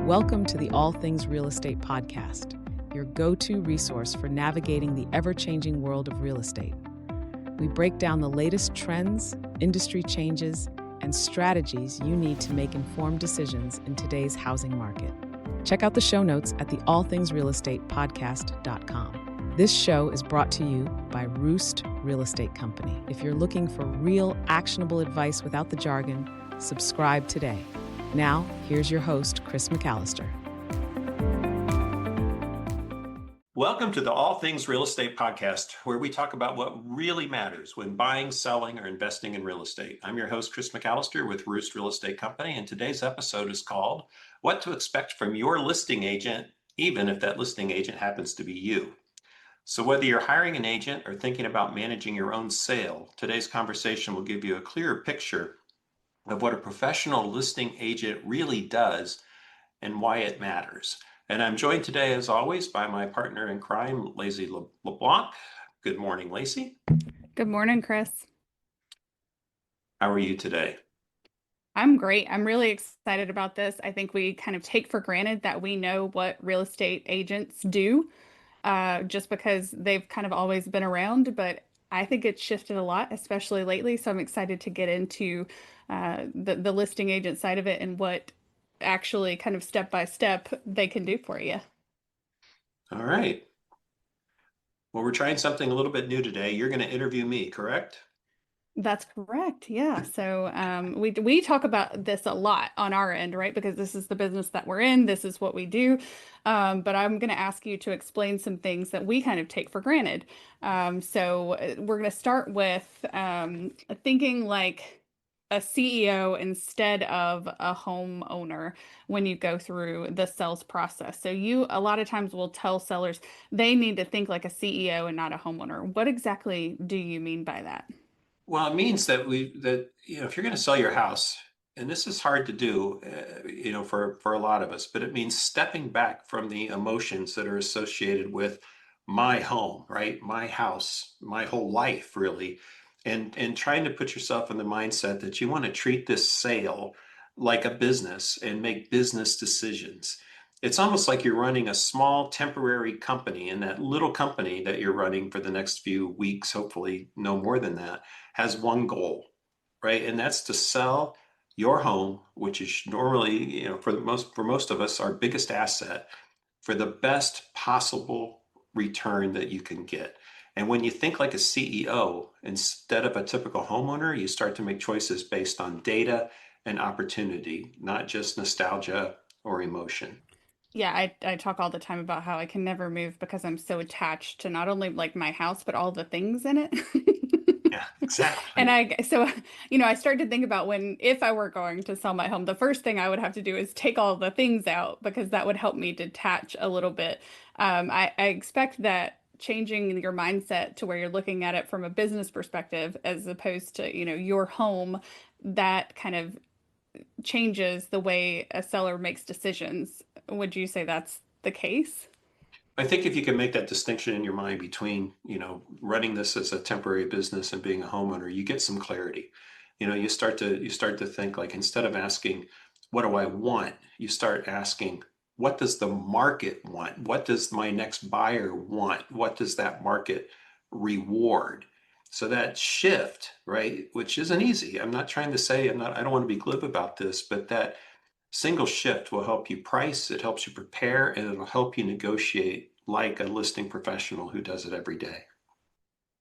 Welcome to the All Things Real Estate podcast, your go-to resource for navigating the ever-changing world of real estate. We break down the latest trends, industry changes, and strategies you need to make informed decisions in today's housing market. Check out the show notes at the allthingsrealestatepodcast.com. This show is brought to you by Roost Real Estate Company. If you're looking for real, actionable advice without the jargon, subscribe today. Now, here's your host, Chris McAllister. Welcome to the All Things Real Estate podcast, where we talk about what really matters when buying, selling, or investing in real estate. I'm your host, Chris McAllister with Roost Real Estate Company, and today's episode is called What to Expect from Your Listing Agent, even if that listing agent happens to be you. So whether you're hiring an agent or thinking about managing your own sale, today's conversation will give you a clearer picture of what a professional listing agent really does and why it matters. And I'm joined today, as always, by my partner in crime, Laci LeBlanc. Good morning, Laci. Good morning, Chris. How are you today? I'm great. I'm really excited about this. I think we kind of take for granted that we know what real estate agents do, just because they've kind of always been around, but I think it's shifted a lot, especially lately. So I'm excited to get into the listing agent side of it and what actually kind of step by step they can do for you. All right. Well, we're trying something a little bit new today. You're going to interview me, correct? That's correct. Yeah. So we talk about this a lot on our end, right? Because this is the business that we're in. This is what we do. But I'm going to ask you to explain some things that we kind of take for granted. So we're going to start with thinking like a CEO instead of a homeowner when you go through the sales process. So you a lot of times will tell sellers they need to think like a CEO and not a homeowner. What exactly do you mean by that? Well, it means that if you're going to sell your house, and this is hard to do, for a lot of us, but it means stepping back from the emotions that are associated with my home, right? My house, my whole life, really, and trying to put yourself in the mindset that you want to treat this sale like a business and make business decisions. It's almost like you're running a small temporary company, and that little company that you're running for the next few weeks, hopefully no more than that, has one goal, right? And that's to sell your home, which is normally, for most of us, our biggest asset, for the best possible return that you can get. And when you think like a CEO instead of a typical homeowner, you start to make choices based on data and opportunity, not just nostalgia or emotion. Yeah, I talk all the time about how I can never move because I'm so attached to not only like my house, but all the things in it. Yeah, exactly. And I start to think about if I were going to sell my home, the first thing I would have to do is take all the things out because that would help me detach a little bit. I expect that changing your mindset to where you're looking at it from a business perspective as opposed to, your home, that kind of changes the way a seller makes decisions. Would you say that's the case? I think if you can make that distinction in your mind between, running this as a temporary business and being a homeowner, you get some clarity. You start to think like, instead of asking, what do I want? You start asking, what does the market want? What does my next buyer want? What does that market reward? So that shift, right, which isn't easy. I'm not trying to say, I don't want to be glib about this, but that single shift will help you price, it helps you prepare, and it'll help you negotiate like a listing professional who does it every day.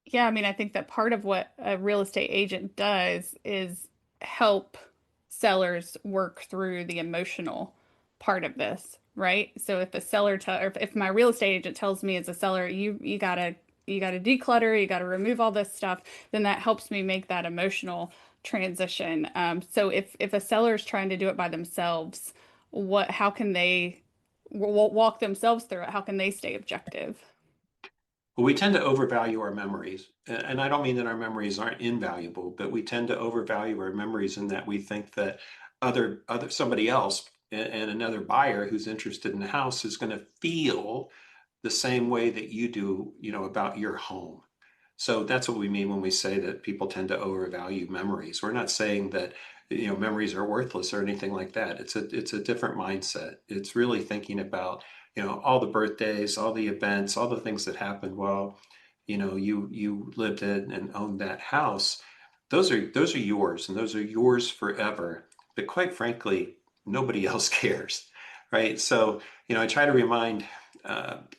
Yeah, I mean, I think that part of what a real estate agent does is help sellers work through the emotional part of this, right? So if a seller or if my real estate agent tells me as a seller, you gotta declutter, you gotta remove all this stuff, then that helps me make that emotional transition. So if a seller is trying to do it by themselves, how can they walk themselves through it? How can they stay objective? Well, we tend to overvalue our memories. And I don't mean that our memories aren't invaluable, but we tend to overvalue our memories in that we think that somebody else and another buyer who's interested in the house is going to feel the same way that you do, about your home. So that's what we mean when we say that people tend to overvalue memories. We're not saying that, memories are worthless or anything like that. It's a different mindset. It's really thinking about, all the birthdays, all the events, all the things that happened while, you lived in and owned that house. Those are yours, and those are yours forever. But quite frankly, nobody else cares, right? So, I try to remind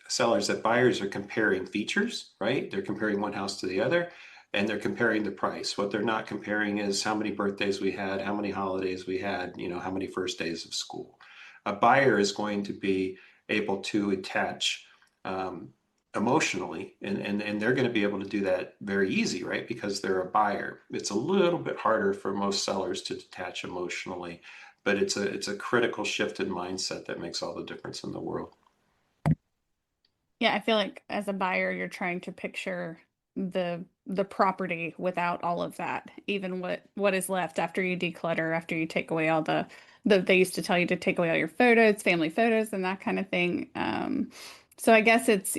sellers that buyers are comparing features, right? They're comparing one house to the other, and they're comparing the price. What they're not comparing is how many birthdays we had, how many holidays we had, how many first days of school. A buyer is going to be able to attach emotionally, and they're going to be able to do that very easy, right? Because they're a buyer. It's a little bit harder for most sellers to detach emotionally, but it's a critical shift in mindset that makes all the difference in the world. Yeah, I feel like as a buyer, you're trying to picture the property without all of that, even what is left after you declutter, after you take away all they used to tell you to take away all your photos, family photos, and that kind of thing. So I guess it's,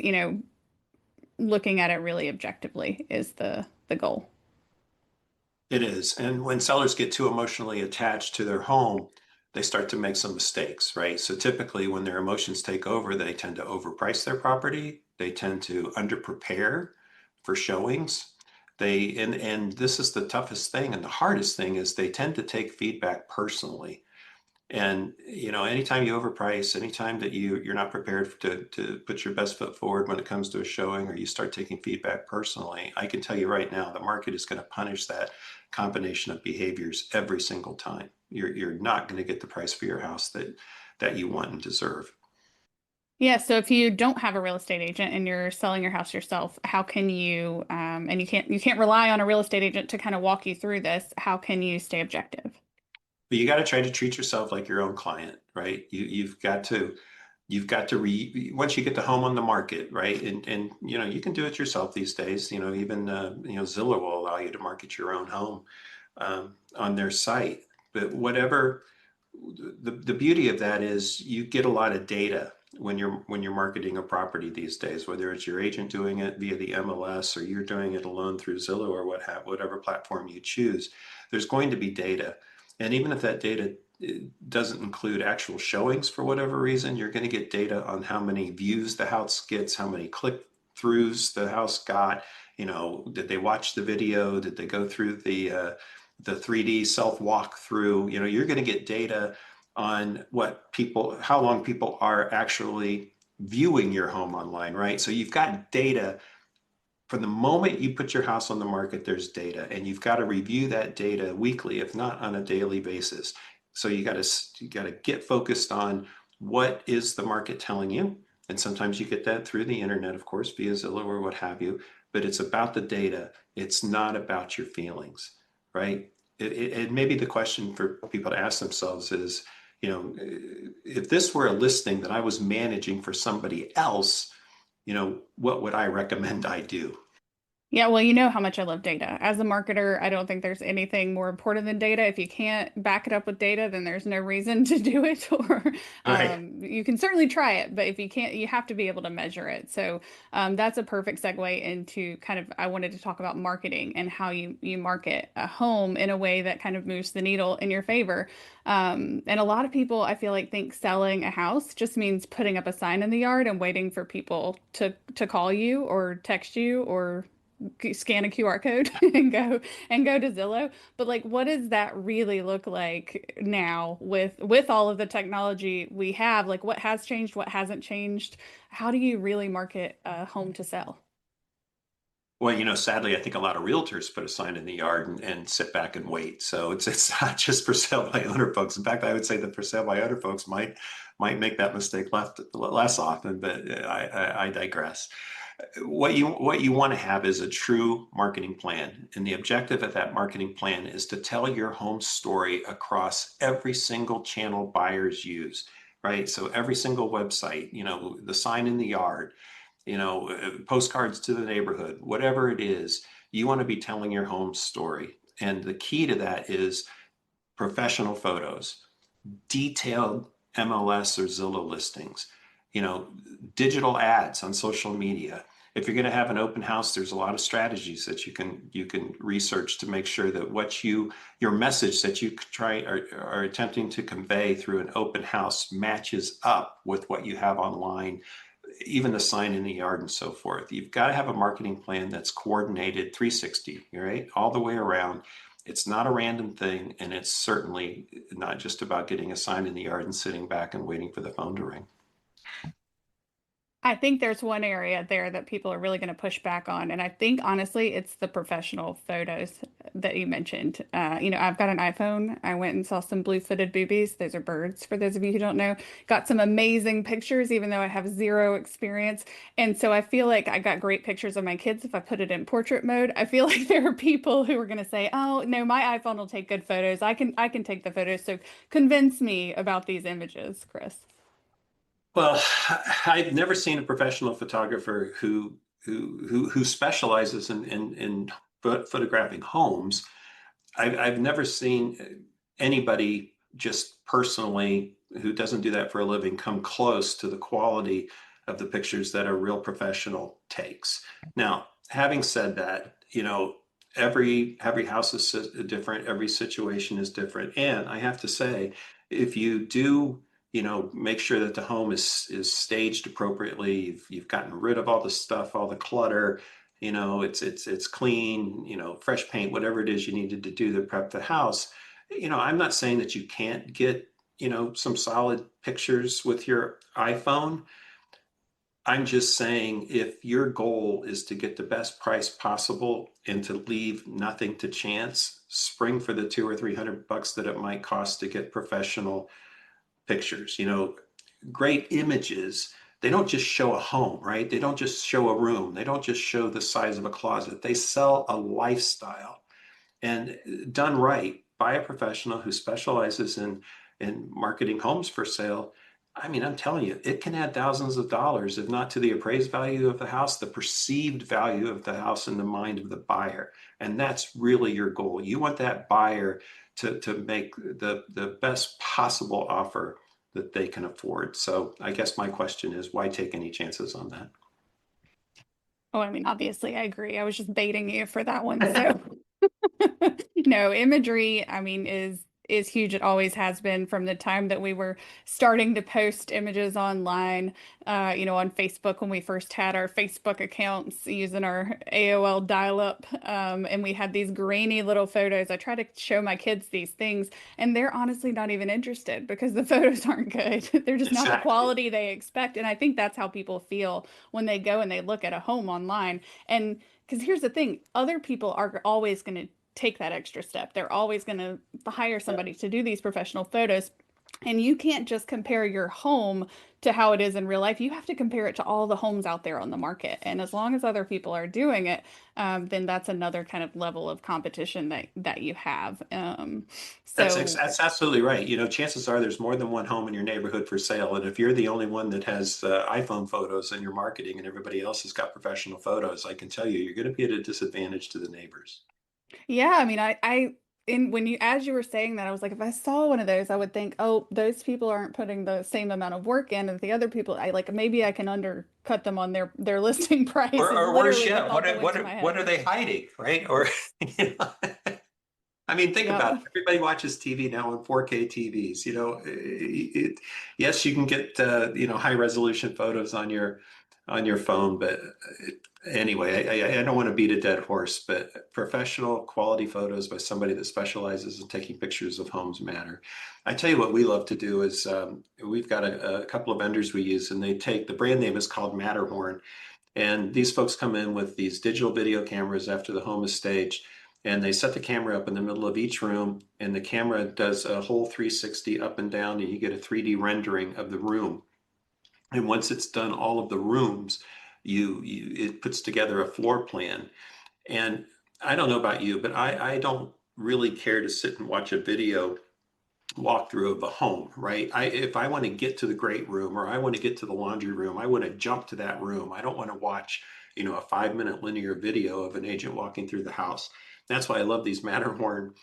looking at it really objectively is the goal. It is. And when sellers get too emotionally attached to their home, they start to make some mistakes, right? So typically when their emotions take over, they tend to overprice their property. They tend to underprepare for showings. And this is the toughest thing and the hardest thing is they tend to take feedback personally. And anytime you overprice, anytime that you're not prepared to put your best foot forward when it comes to a showing, or you start taking feedback personally, I can tell you right now, the market is going to punish that combination of behaviors every single time. You're not going to get the price for your house that you want and deserve. Yeah, so if you don't have a real estate agent and you're selling your house yourself, how can you, and you can't rely on a real estate agent to kind of walk you through this, how can you stay objective? But you got to try to treat yourself like your own client, right? You've got to once you get the home on the market, right? And you can do it yourself these days. Even Zillow will allow you to market your own home on their site. But whatever the beauty of that is, you get a lot of data when you're marketing a property these days, whether it's your agent doing it via the MLS or you're doing it alone through Zillow or whatever platform you choose. There's going to be data, and even if that data doesn't include actual showings for whatever reason, you're going to get data on how many views the house gets, how many click throughs the house got. Did they watch the video? Did they go through the 3D self walkthrough? You're going to get data on how long people are actually viewing your home online, right? So you've got data from the moment you put your house on the market. There's data, and you've got to review that data weekly, if not on a daily basis. So you got to get focused on what is the market telling you, and sometimes you get that through the internet, of course, via Zillow or what have you. But it's about the data. It's not about your feelings, right? It maybe the question for people to ask themselves is, if this were a listing that I was managing for somebody else, what would I recommend I do? Yeah, well, you know how much I love data. As a marketer, I don't think there's anything more important than data. If you can't back it up with data, then there's no reason to do it. Or Right. you can certainly try it, but if you can't, you have to be able to measure it. So that's a perfect segue into kind of, I wanted to talk about marketing and how you market a home in a way that kind of moves the needle in your favor. And a lot of people, I feel like, think selling a house just means putting up a sign in the yard and waiting for people to call you or text you or scan a QR code and go to Zillow. But like, what does that really look like now with all of the technology we have? Like, what has changed? What hasn't changed? How do you really market a home to sell? Well, sadly, I think a lot of realtors put a sign in the yard and sit back and wait. So it's not just for sale by owner folks. In fact, I would say that for sale by owner folks might make that mistake less often. But I digress. What you want to have is a true marketing plan, and the objective of that marketing plan is to tell your home story across every single channel buyers use, right? So every single website, the sign in the yard, postcards to the neighborhood, whatever it is, you want to be telling your home story. And the key to that is professional photos, detailed MLS or Zillow listings, you know, digital ads on social media, if you're going to have an open house, there's a lot of strategies that you can research to make sure that your message that you are attempting to convey through an open house matches up with what you have online, even the sign in the yard and so forth. You've got to have a marketing plan that's coordinated 360, right? All the way around. It's not a random thing, and it's certainly not just about getting a sign in the yard and sitting back and waiting for the phone to ring. I think there's one area there that people are really going to push back on. And I think honestly, it's the professional photos that you mentioned. I've got an iPhone. I went and saw some blue-footed boobies. Those are birds, for those of you who don't know. Got some amazing pictures, even though I have zero experience. And so I feel like I got great pictures of my kids if I put it in portrait mode. I feel like there are people who are going to say, oh, no, my iPhone will take good photos. I can take the photos. So convince me about these images, Chris. Well, I've never seen a professional photographer who specializes in photographing homes. I've never seen anybody just personally who doesn't do that for a living come close to the quality of the pictures that a real professional takes. Now, having said that, every house is different, every situation is different, and I have to say, if you do make sure that the home is staged appropriately. You've gotten rid of all the stuff, all the clutter. It's clean. Fresh paint, whatever it is you needed to do to prep the house. I'm not saying that you can't get some solid pictures with your iPhone. I'm just saying if your goal is to get the best price possible and to leave nothing to chance, spring for the $200 or $300 that it might cost to get professional pictures. Great images, they don't just show a home, right? They don't just show a room. They don't just show the size of a closet. They sell a lifestyle. And done right by a professional who specializes in marketing homes for sale, I mean, I'm telling you, it can add thousands of dollars, if not to the appraised value of the house, the perceived value of the house in the mind of the buyer. And that's really your goal. You want that buyer to make the best possible offer that they can afford. So I guess my question is, why take any chances on that? Oh, I mean, obviously, I agree. I was just baiting you for that one. So, no, imagery, I mean, is huge. It always has been from the time that we were starting to post images online, on Facebook when we first had our Facebook accounts using our AOL dial-up, and we had these grainy little photos. I try to show my kids these things, and they're honestly not even interested because the photos aren't good. They're just not the Exactly. quality they expect. And I think that's how people feel when they go and they look at a home online. And because here's the thing, other people are always going to take that extra step. They're always going to hire somebody to do these professional photos. And you can't just compare your home to how it is in real life. You have to compare it to all the homes out there on the market. And as long as other people are doing it, then that's another kind of level of competition that you have. That's absolutely right. Chances are there's more than one home in your neighborhood for sale. And if you're the only one that has iPhone photos in your marketing and everybody else has got professional photos, I can tell you, you're going to be at a disadvantage to the neighbors. Yeah, I mean, as you were saying that, I was like, if I saw one of those, I would think, oh, those people aren't putting the same amount of work in as the other people. I like maybe I can undercut them on their listing price is Or worse literally the yet, thought that went to my what head. are they hiding, right? Or you know, I mean, think about it. Yep. Everybody watches TV now on 4K TVs. Yes, you can get high resolution photos on your phone, but anyway, I don't want to beat a dead horse, but professional quality photos by somebody that specializes in taking pictures of homes matter. I tell you what we love to do is we've got a couple of vendors we use, and the brand name is called Matterhorn. And these folks come in with these digital video cameras after the home is staged, and they set the camera up in the middle of each room, and the camera does a whole 360 up and down, and you get a 3D rendering of the room. And once it's done all of the rooms, it puts together a floor plan. And I don't know about you, but I don't really care to sit and watch a video walkthrough of a home, right? If I want to get to the great room or I want to get to the laundry room, I want to jump to that room. I don't want to watch, a 5-minute linear video of an agent walking through the house. That's why I love these Matterhorn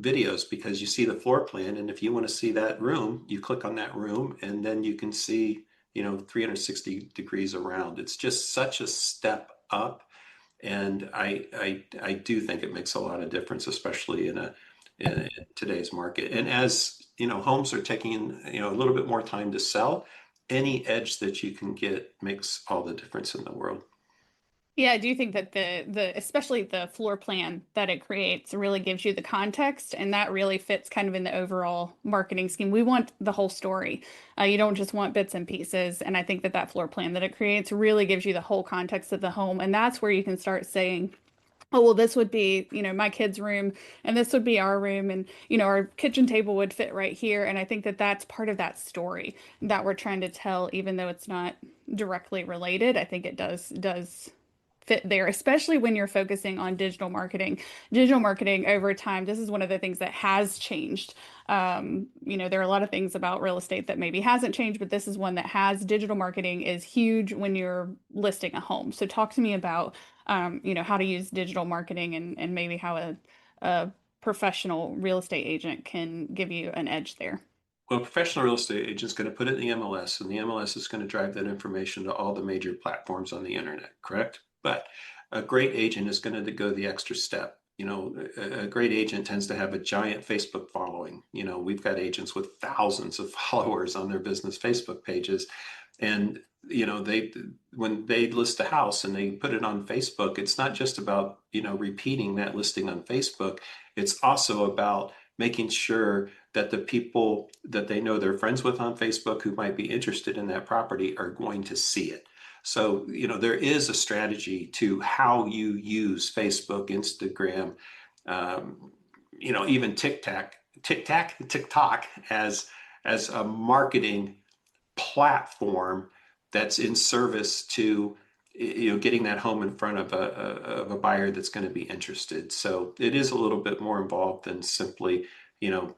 videos, because you see the floor plan, and if you want to see that room, you click on that room, and then you can see, 360 degrees around. It's just such a step up. And I do think it makes a lot of difference, especially in today's market. And as homes are taking a little bit more time to sell, any edge that you can get makes all the difference in the world. Yeah, I do think that the especially the floor plan that it creates really gives you the context, and that really fits kind of in the overall marketing scheme. We want the whole story. You don't just want bits and pieces, and I think that that floor plan that it creates really gives you the whole context of the home, and that's where you can start saying, oh, well, this would be, my kid's room, and this would be our room, and, our kitchen table would fit right here. And I think that that's part of that story that we're trying to tell, even though it's not directly related. I think it does fit there, especially when you're focusing on digital marketing. Digital marketing over time, this is one of the things that has changed. There are a lot of things about real estate that maybe hasn't changed, but this is one that has. Digital marketing is huge when you're listing a home. So talk to me about, how to use digital marketing and maybe how a professional real estate agent can give you an edge there. Well, a professional real estate agent is going to put it in the MLS, and the MLS is going to drive that information to all the major platforms on the internet, correct? But a great agent is going to go the extra step. A great agent tends to have a giant Facebook following. We've got agents with thousands of followers on their business Facebook pages. And, when they list a house and they put it on Facebook, it's not just about, repeating that listing on Facebook. It's also about making sure that the people that they know they're friends with on Facebook who might be interested in that property are going to see it. So, there is a strategy to how you use Facebook, Instagram, even TikTok as a marketing platform that's in service to getting that home in front of a buyer that's going to be interested. So it is a little bit more involved than simply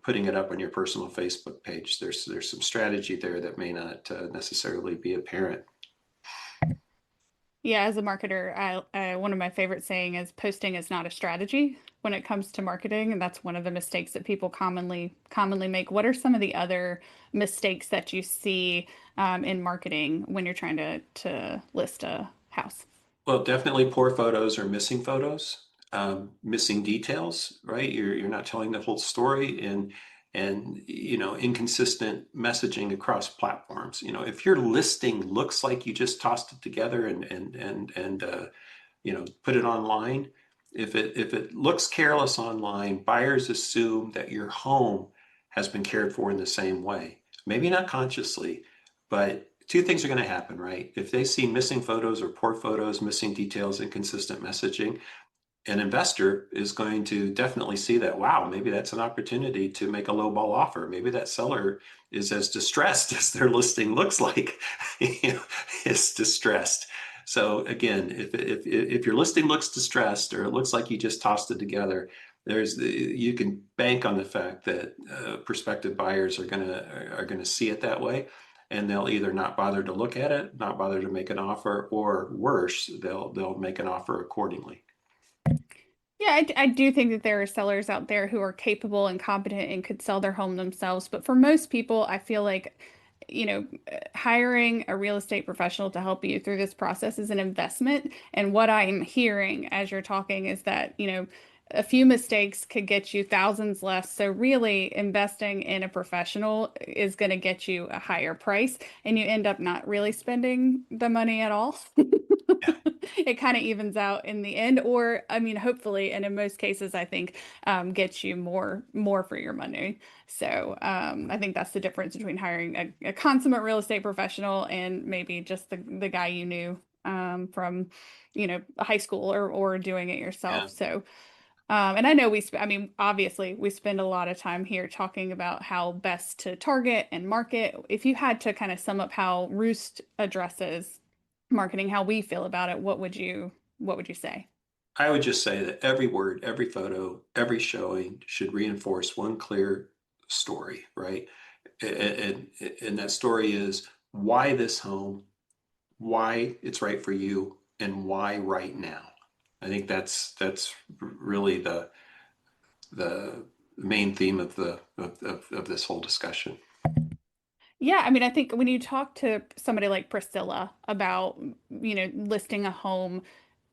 putting it up on your personal Facebook page. There's some strategy there that may not necessarily be apparent. Yeah, as a marketer, one of my favorite saying is posting is not a strategy when it comes to marketing, and that's one of the mistakes that people commonly make. What are some of the other mistakes that you see in marketing when you're trying to list a house? Well, definitely poor photos or missing photos, missing details, right? You're not telling the whole story, and inconsistent messaging across platforms. If your listing looks like you just tossed it together and put it online, if it looks careless online, buyers assume that your home has been cared for in the same way. Maybe not consciously, but two things are going to happen, right? If they see missing photos or poor photos, missing details, inconsistent messaging, an investor is going to definitely see that, wow, maybe that's an opportunity to make a low ball offer. Maybe that seller is as distressed as their listing looks like is distressed. So again, if your listing looks distressed or it looks like you just tossed it together, you can bank on the fact that prospective buyers are gonna see it that way, and they'll either not bother to look at it, not bother to make an offer, or worse, they'll make an offer accordingly. Yeah, I do think that there are sellers out there who are capable and competent and could sell their home themselves. But for most people, I feel like, hiring a real estate professional to help you through this process is an investment. And what I'm hearing as you're talking is that, a few mistakes could get you thousands less. So really investing in a professional is going to get you a higher price, and you end up not really spending the money at all. Yeah. It kind of evens out in the end, or I mean, hopefully, and in most cases, I think gets you more for your money. So I think that's the difference between hiring a consummate real estate professional and maybe just the guy you knew from high school or doing it yourself. Yeah. So. And I know I mean, obviously, we spend a lot of time here talking about how best to target and market. If you had to kind of sum up how Roost addresses marketing, how we feel about it, what would you say? I would just say that every word, every photo, every showing should reinforce one clear story, right? And that story is why this home, why it's right for you, and why right now. I think that's really the main theme of the of this whole discussion. Yeah, I mean, I think when you talk to somebody like Priscilla about, listing a home,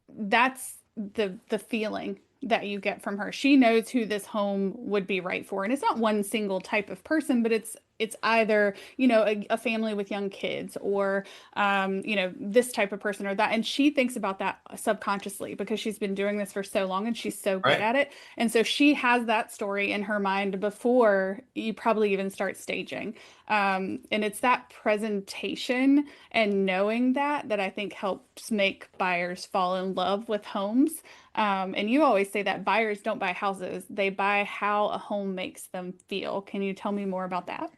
that's the feeling that you get from her. She knows who this home would be right for. And it's not one single type of person, but it's either, a family with young kids or this type of person or that. And she thinks about that subconsciously because she's been doing this for so long and she's so good Right. at it. And so she has that story in her mind before you probably even start staging. And it's that presentation and knowing that I think helps make buyers fall in love with homes. And you always say that buyers don't buy houses, they buy how a home makes them feel. Can you tell me more about that?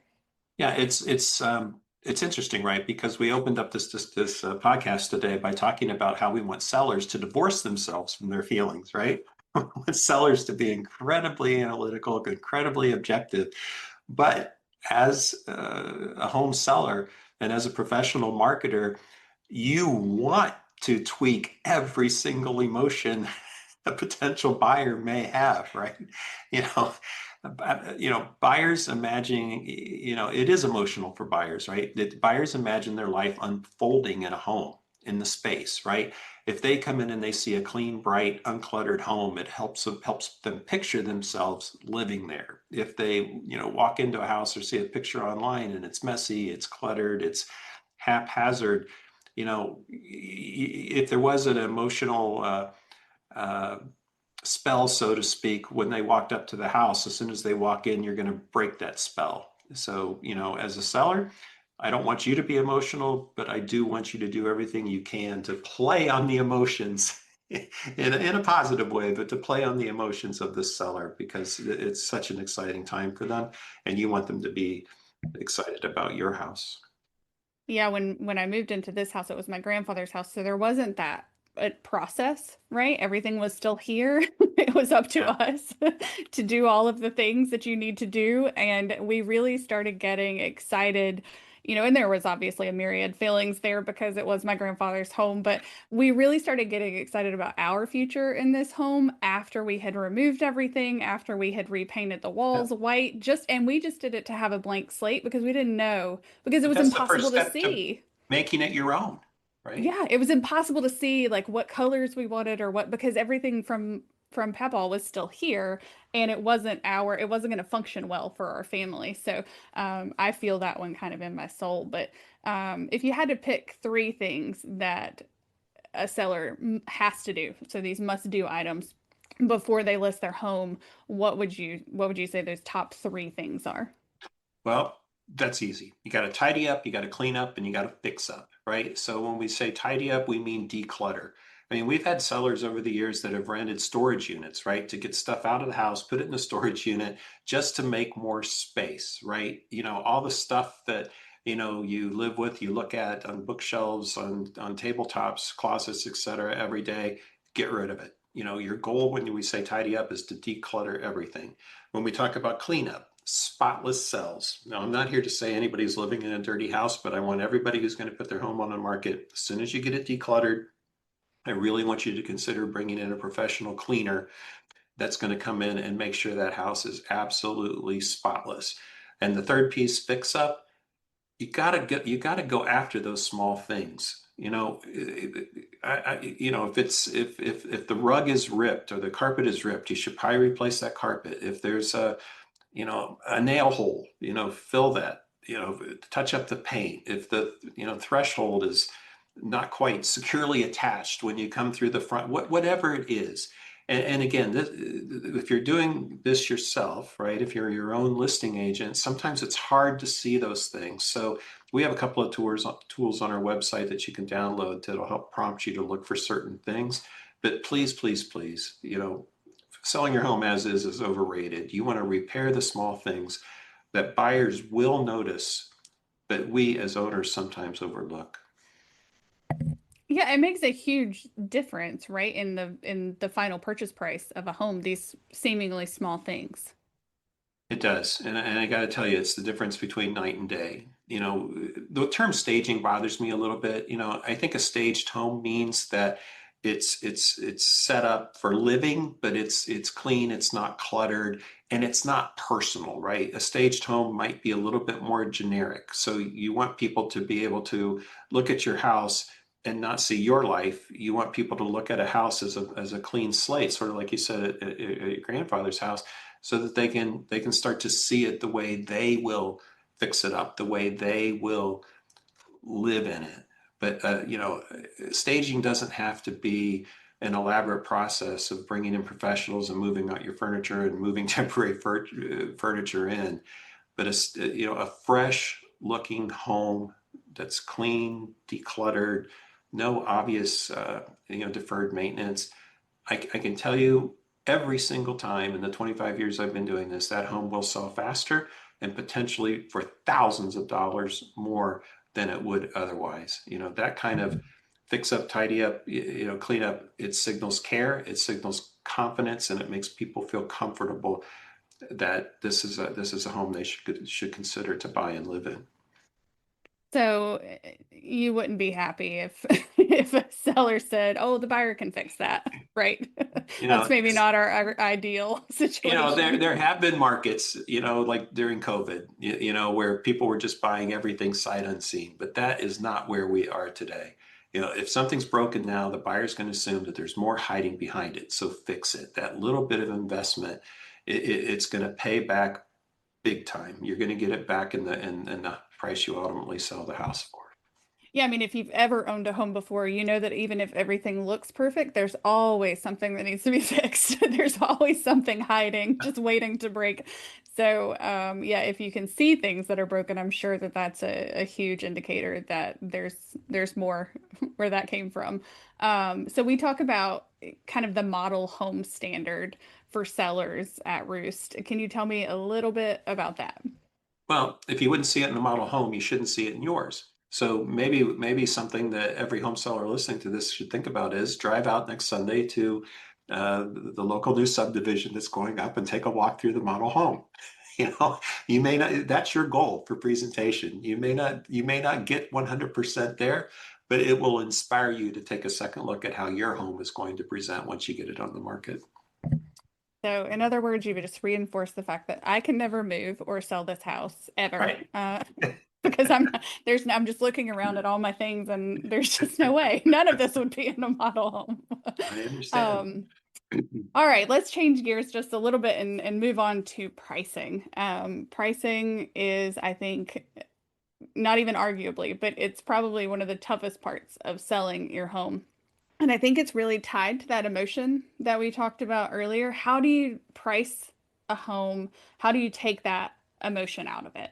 Yeah, it's interesting, right? Because we opened up this podcast today by talking about how we want sellers to divorce themselves from their feelings, right? We want sellers to be incredibly analytical, incredibly objective. But as a home seller and as a professional marketer, you want to tweak every single emotion a potential buyer may have, right? You know, buyers imagining, it is emotional for buyers, right? That buyers imagine their life unfolding in a home, in the space, right? If they come in and they see a clean, bright, uncluttered home, it helps them picture themselves living there. If they, walk into a house or see a picture online and it's messy, it's cluttered, it's haphazard, if there was an emotional uh, spell, so to speak, when they walked up to the house. As soon as they walk in, you're going to break that spell. So, as a seller, I don't want you to be emotional, but I do want you to do everything you can to play on the emotions in a positive way, but to play on the emotions of the seller because it's such an exciting time for them and you want them to be excited about your house. Yeah, when I moved into this house, it was my grandfather's house, so there wasn't that process, right? Everything was still here. It was up to Yeah. us to do all of the things that you need to do, and we really started getting excited. And there was obviously a myriad feelings there because it was my grandfather's home, but we really started getting excited about our future in this home after we had removed everything, after we had repainted the Yeah. walls white, and we just did it to have a blank slate because we didn't know because it But was that's the first impossible to step to see. making it your own, right? Yeah, it was impossible to see like what colors we wanted or what because everything from Pebble was still here and it wasn't going to function well for our family. So I feel that one kind of in my soul. But if you had to pick three things that a seller has to do, so these must do items before they list their home, what would you say those top three things are? Well, that's easy. You got to tidy up, you got to clean up, and you got to fix up, right? So when we say tidy up, we mean declutter. I mean, we've had sellers over the years that have rented storage units, right, to get stuff out of the house, put it in a storage unit just to make more space, right? All the stuff that, you live with, you look at on bookshelves, on tabletops, closets, etc., every day, get rid of it. Your goal when we say tidy up is to declutter everything. When we talk about cleanup, spotless cells. Now, I'm not here to say anybody's living in a dirty house, but I want everybody who's going to put their home on the market, as soon as you get it decluttered, I really want you to consider bringing in a professional cleaner that's going to come in and make sure that house is absolutely spotless. And the third piece, fix up, you got to go after those small things. If the rug is ripped or the carpet is ripped, you should probably replace that carpet. If there's a nail hole, fill that, touch up the paint. If the, threshold is not quite securely attached when you come through the front, whatever it is. And again, if you're doing this yourself, right, if you're your own listing agent, sometimes it's hard to see those things. So we have a couple of tools on our website that you can download that'll help prompt you to look for certain things. But please, please, please, selling your home as is overrated. You want to repair the small things that buyers will notice, but we as owners sometimes overlook. Yeah, it makes a huge difference, right, in the final purchase price of a home, these seemingly small things. It does. And I got to tell you, it's the difference between night and day. The term staging bothers me a little bit. I think a staged home means that it's set up for living, but it's clean, it's not cluttered, and it's not personal, right? A staged home might be a little bit more generic. So you want people to be able to look at your house and not see your life. You want people to look at a house as a clean slate, sort of like you said at your grandfather's house, so that they can start to see it the way they will fix it up, the way they will live in it. But staging doesn't have to be an elaborate process of bringing in professionals and moving out your furniture and moving temporary furniture in. But a fresh looking home that's clean, decluttered, no obvious deferred maintenance. I can tell you every single time in the 25 years I've been doing this, that home will sell faster and potentially for thousands of dollars more than it would otherwise. That kind of fix up, tidy up, clean up, it signals care, it signals confidence, and it makes people feel comfortable that this is a home they should consider to buy and live in. So you wouldn't be happy if if a seller said, "Oh, the buyer can fix that," right? You That's know, maybe not our ideal situation. there have been markets, like during COVID, where people were just buying everything sight unseen, but that is not where we are today. If something's broken now, the buyer's going to assume that there's more hiding behind it. So fix it. That little bit of investment, it's going to pay back big time. You're going to get it back in the price you ultimately sell the house for. Yeah, I mean, if you've ever owned a home before, you know that even if everything looks perfect, there's always something that needs to be fixed. There's always something hiding, just waiting to break. So, yeah, if you can see things that are broken, I'm sure that that's a huge indicator that there's more where that came from. So we talk about kind of the model home standard for sellers at Roost. Can you tell me a little bit about that? Well, if you wouldn't see it in a model home, you shouldn't see it in yours. So maybe something that every home seller listening to this should think about is drive out next Sunday to the local new subdivision that's going up and take a walk through the model home. You know, you may not, that's your goal for presentation. You may not get 100% there, but it will inspire you to take a second look at how your home is going to present once you get it on the market. So, in other words, you would just reinforce the fact that I can never move or sell this house ever, Right. because I'm just looking around at all my things, and there's just no way. None of this would be in a model home. I understand. Um, all right, let's change gears just a little bit and move on to pricing. Pricing is, I think, not even arguably, but it's probably one of the toughest parts of selling your home. And I think it's really tied to that emotion that we talked about earlier. How do you price a home? How do you take that emotion out of it?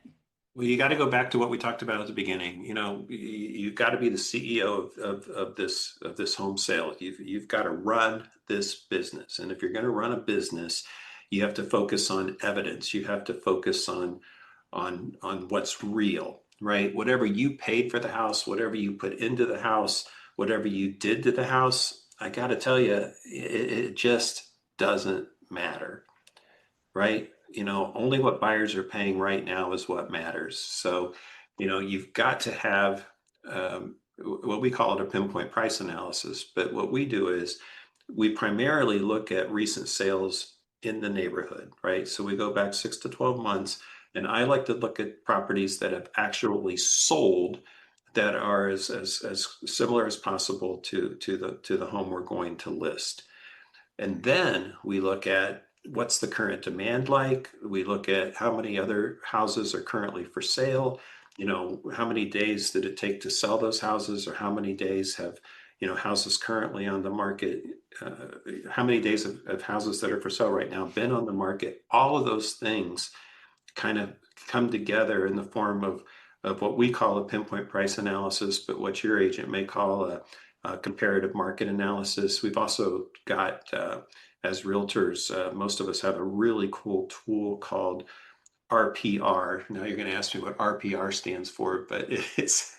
Well, you got to go back to what we talked about at the beginning. You've got to be the CEO of this home sale. You've got to run this business, and if you're going to run a business, you have to focus on evidence. You have to focus on what's real, right? Whatever you paid for the house, whatever you put into the house, whatever you did to the house, I got to tell you, it just doesn't matter, right? Only what buyers are paying right now is what matters. So, you've got to have what we call it a pinpoint price analysis. But what we do is we primarily look at recent sales in the neighborhood, right? So we go back 6 to 12 months, and I like to look at properties that have actually sold that are as similar as possible to the home we're going to list. And then we look at what's the current demand like. We look at how many other houses are currently for sale. How many days did it take to sell those houses, or how many days have, houses currently on the market, how many days of houses that are for sale right now been on the market. All of those things kind of come together in the form of what we call a pinpoint price analysis, but what your agent may call a comparative market analysis. We've also got, as realtors, most of us have a really cool tool called RPR. Now you're going to ask me what RPR stands for, but it's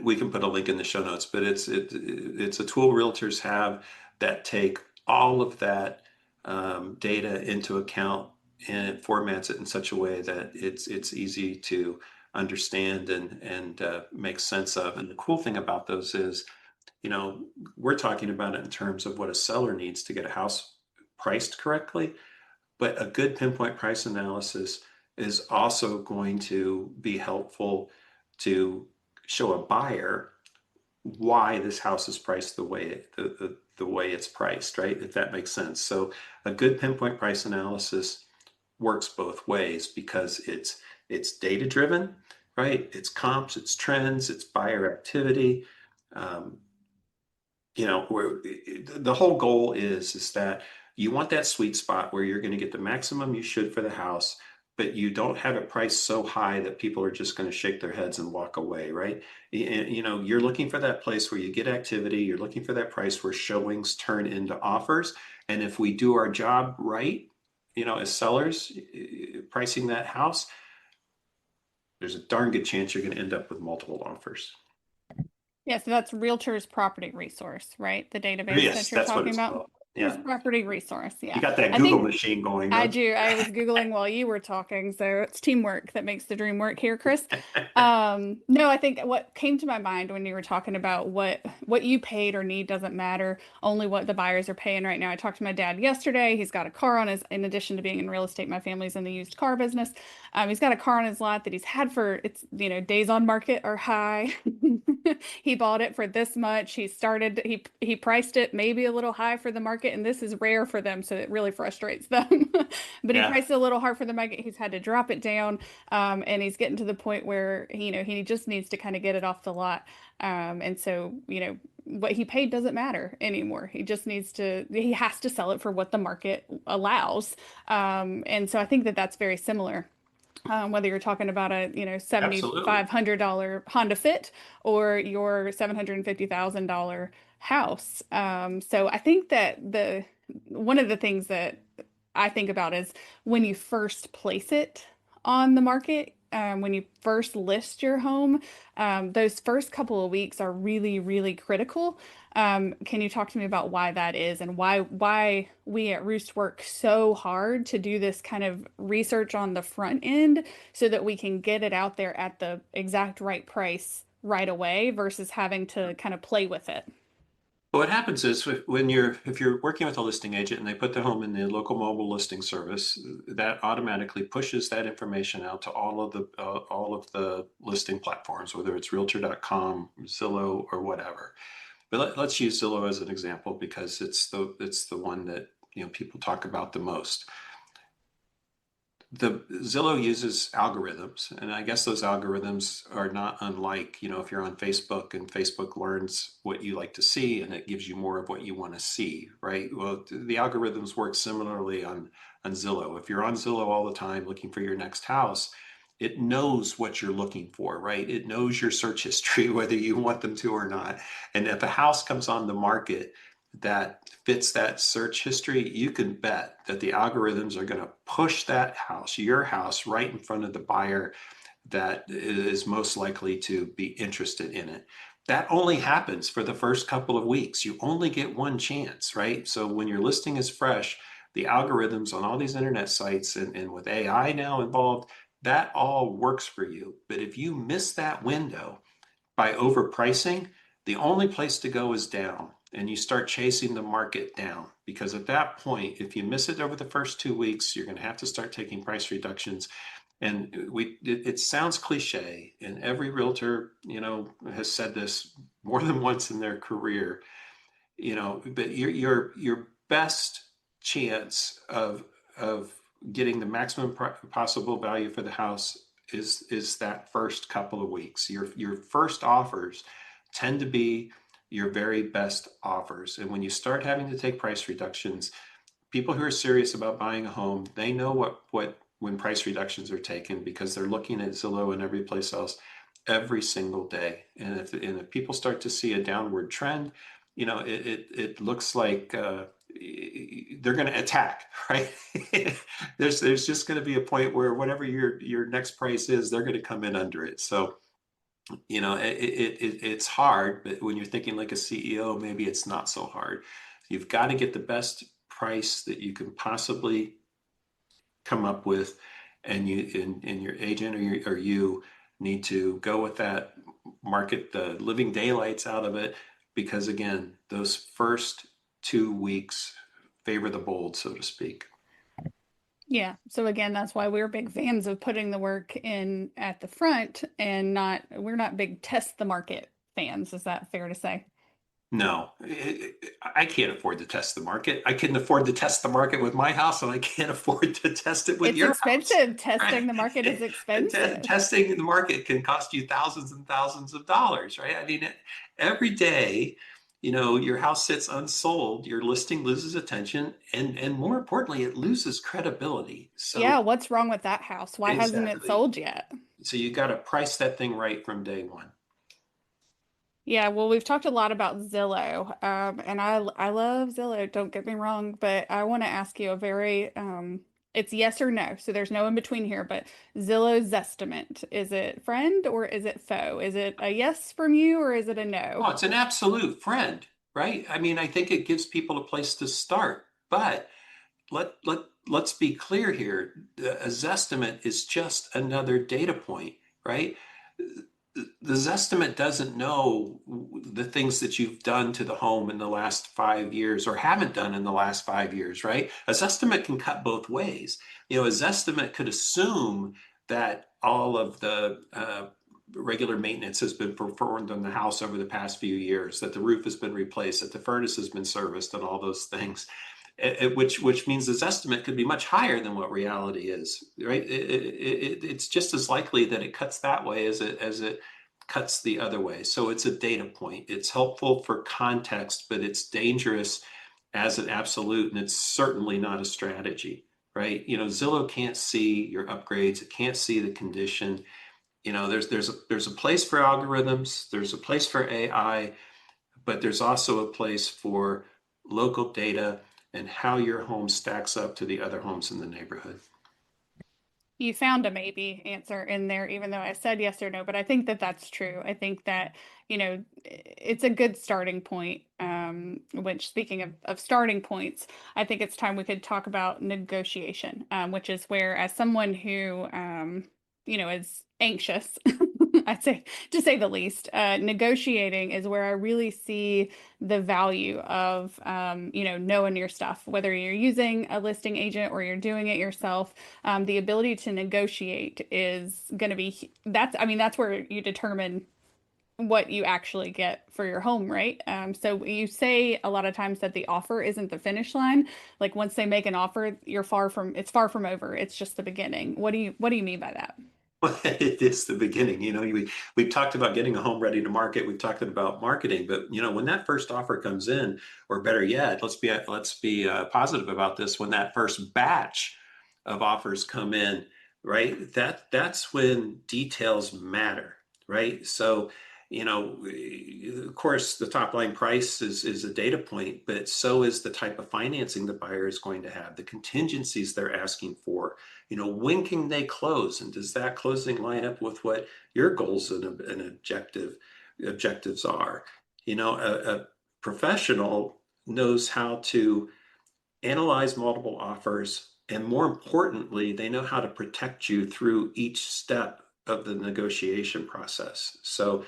we can put a link in the show notes, but it's a tool realtors have that take all of that data into account, and it formats it in such a way that it's easy to understand and make sense of. And the cool thing about those is, we're talking about it in terms of what a seller needs to get a house priced correctly. But a good pinpoint price analysis is also going to be helpful to show a buyer why this house is priced the way the way it's priced, right? If that makes sense. So a good pinpoint price analysis works both ways because it's data driven, right? It's comps, it's trends, it's buyer activity. Um, where the whole goal is that you want that sweet spot where you're going to get the maximum you should for the house, but you don't have it priced so high that people are just going to shake their heads and walk away, right? You're looking for that place where you get activity. You're looking for that price where showings turn into offers. And if we do our job right, as sellers pricing that house, there's a darn good chance you're going to end up with multiple offers. Yeah, so that's Realtor's Property Resource, right? The database Yes, that you're that's what talking it's about. called. Realtor's Yeah. Property Resource. You Yeah. got that I Google think machine going, I don't do. you? I was Googling while you were talking, so it's teamwork that makes the dream work here, Chris. No, I think what came to my mind when you were talking about what you paid or need doesn't matter, only what the buyers are paying right now. I talked to my dad yesterday. He's got a car on his, in addition to being in real estate, my family's in the used car business. He's got a car on his lot that he's had for, it's, days on market are high. He bought it for this much. He priced it maybe a little high for the market, and this is rare for them, so it really frustrates them. But he Yeah. priced it a little hard for the market. He's had to drop it down, and he's getting to the point where he just needs to kind of get it off the lot. And so what he paid doesn't matter anymore. He has to sell it for what the market allows. And so I think that that's very similar. Whether you're talking about a Absolutely. $7,500 Honda Fit or your $750,000 house. So I think that the one of the things that I think about is when you first place it on the market, when you first list your home, those first couple of weeks are really, really critical. Can you talk to me about why that is and why we at Roost work so hard to do this kind of research on the front end so that we can get it out there at the exact right price right away versus having to kind of play with it? What happens is if you're working with a listing agent and they put the home in the local mobile listing service, that automatically pushes that information out to all of the listing platforms, whether it's Realtor.com, Zillow, or whatever. But let's use Zillow as an example because it's the one that people talk about the most. The Zillow uses algorithms, and I guess those algorithms are not unlike, if you're on Facebook and Facebook learns what you like to see and it gives you more of what you want to see, right? Well, the algorithms work similarly on Zillow. If you're on Zillow all the time looking for your next house, it knows what you're looking for, right? It knows your search history, whether you want them to or not. And if a house comes on the market that fits that search history, you can bet that the algorithms are going to push that house, your house, right in front of the buyer that is most likely to be interested in it. That only happens for the first couple of weeks. You only get one chance, right? So when your listing is fresh, the algorithms on all these internet sites and with AI now involved, that all works for you. But if you miss that window by overpricing, the only place to go is down, and you start chasing the market down, because at that point, if you miss it over the first 2 weeks, you're going to have to start taking price reductions. And it sounds cliche, and every realtor has said this more than once in their career, but your best chance of getting the maximum possible value for the house is that first couple of weeks. Your first offers tend to be your very best offers. And when you start having to take price reductions, people who are serious about buying a home, they know what when price reductions are taken because they're looking at Zillow and every place else every single day. And if people start to see a downward trend, it looks like they're going to attack, right? there's just going to be a point where whatever your next price is, they're going to come in under it. So it's hard, but when you're thinking like a CEO, maybe it's not so hard. You've got to get the best price that you can possibly come up with, and your agent or you need to go with that, market the living daylights out of it, because again, those first 2 weeks favor the bold, so to speak. Yeah. So again, that's why we're big fans of putting the work in at the front and we're not big test the market fans. Is that fair to say? No, I can't afford to test the market. I can afford to test the market with my house, and I can't afford to test it with It's your house. expensive. Right? Testing the market is expensive. Testing the market can cost you thousands and thousands of dollars, right? I mean, every day, your house sits unsold, your listing loses attention, and more importantly, it loses credibility. Yeah, So what's wrong with that house? Why hasn't it exactly. sold yet? So you got to price that thing right from day one. Yeah, well, we've talked a lot about Zillow, and I love Zillow, don't get me wrong, but I want to ask you a very it's yes or no, so there's no in between here, but Zillow's Zestimate, is it friend or is it foe? Is it a yes from you or is it a no? Oh, it's an absolute friend, right? I mean, I think it gives people a place to start, but let's be clear here. A Zestimate is just another data point, right? The Zestimate doesn't know the things that you've done to the home in the last 5 years or haven't done in the last 5 years, right? A Zestimate can cut both ways. A Zestimate could assume that all of the regular maintenance has been performed on the house over the past few years, that the roof has been replaced, that the furnace has been serviced, and all those things. Which means this estimate could be much higher than what reality is, right? It's just as likely that it cuts that way as it cuts the other way. So it's a data point. It's helpful for context, but it's dangerous as an absolute, and it's certainly not a strategy, right? Zillow can't see your upgrades. It can't see the condition. There's a place for algorithms. There's a place for AI, but there's also a place for local data and how your home stacks up to the other homes in the neighborhood. You found a maybe answer in there, even though I said yes or no, but I think that that's true. I think that, it's a good starting point. Which speaking of starting points, I think it's time we could talk about negotiation, which is where, as someone who, is anxious, I'd say, to say the least, negotiating is where I really see the value of, knowing your stuff, whether you're using a listing agent or you're doing it yourself. The ability to negotiate is going to be, that's where you determine what you actually get for your home, right? So you say a lot of times that the offer isn't the finish line. Like once they make an offer, it's far from over. It's just the beginning. What do you mean by that? Well, it is the beginning. We've talked about getting a home ready to market. We've talked about marketing, but when that first offer comes in, or better yet, let's be positive about this. When that first batch of offers come in, right? That's when details matter, right? So, of course, the top line price is a data point, but so is the type of financing the buyer is going to have, the contingencies they're asking for. When can they close, and does that closing line up with what your goals and objectives are? A professional knows how to analyze multiple offers, and more importantly, they know how to protect you through each step of the negotiation process. So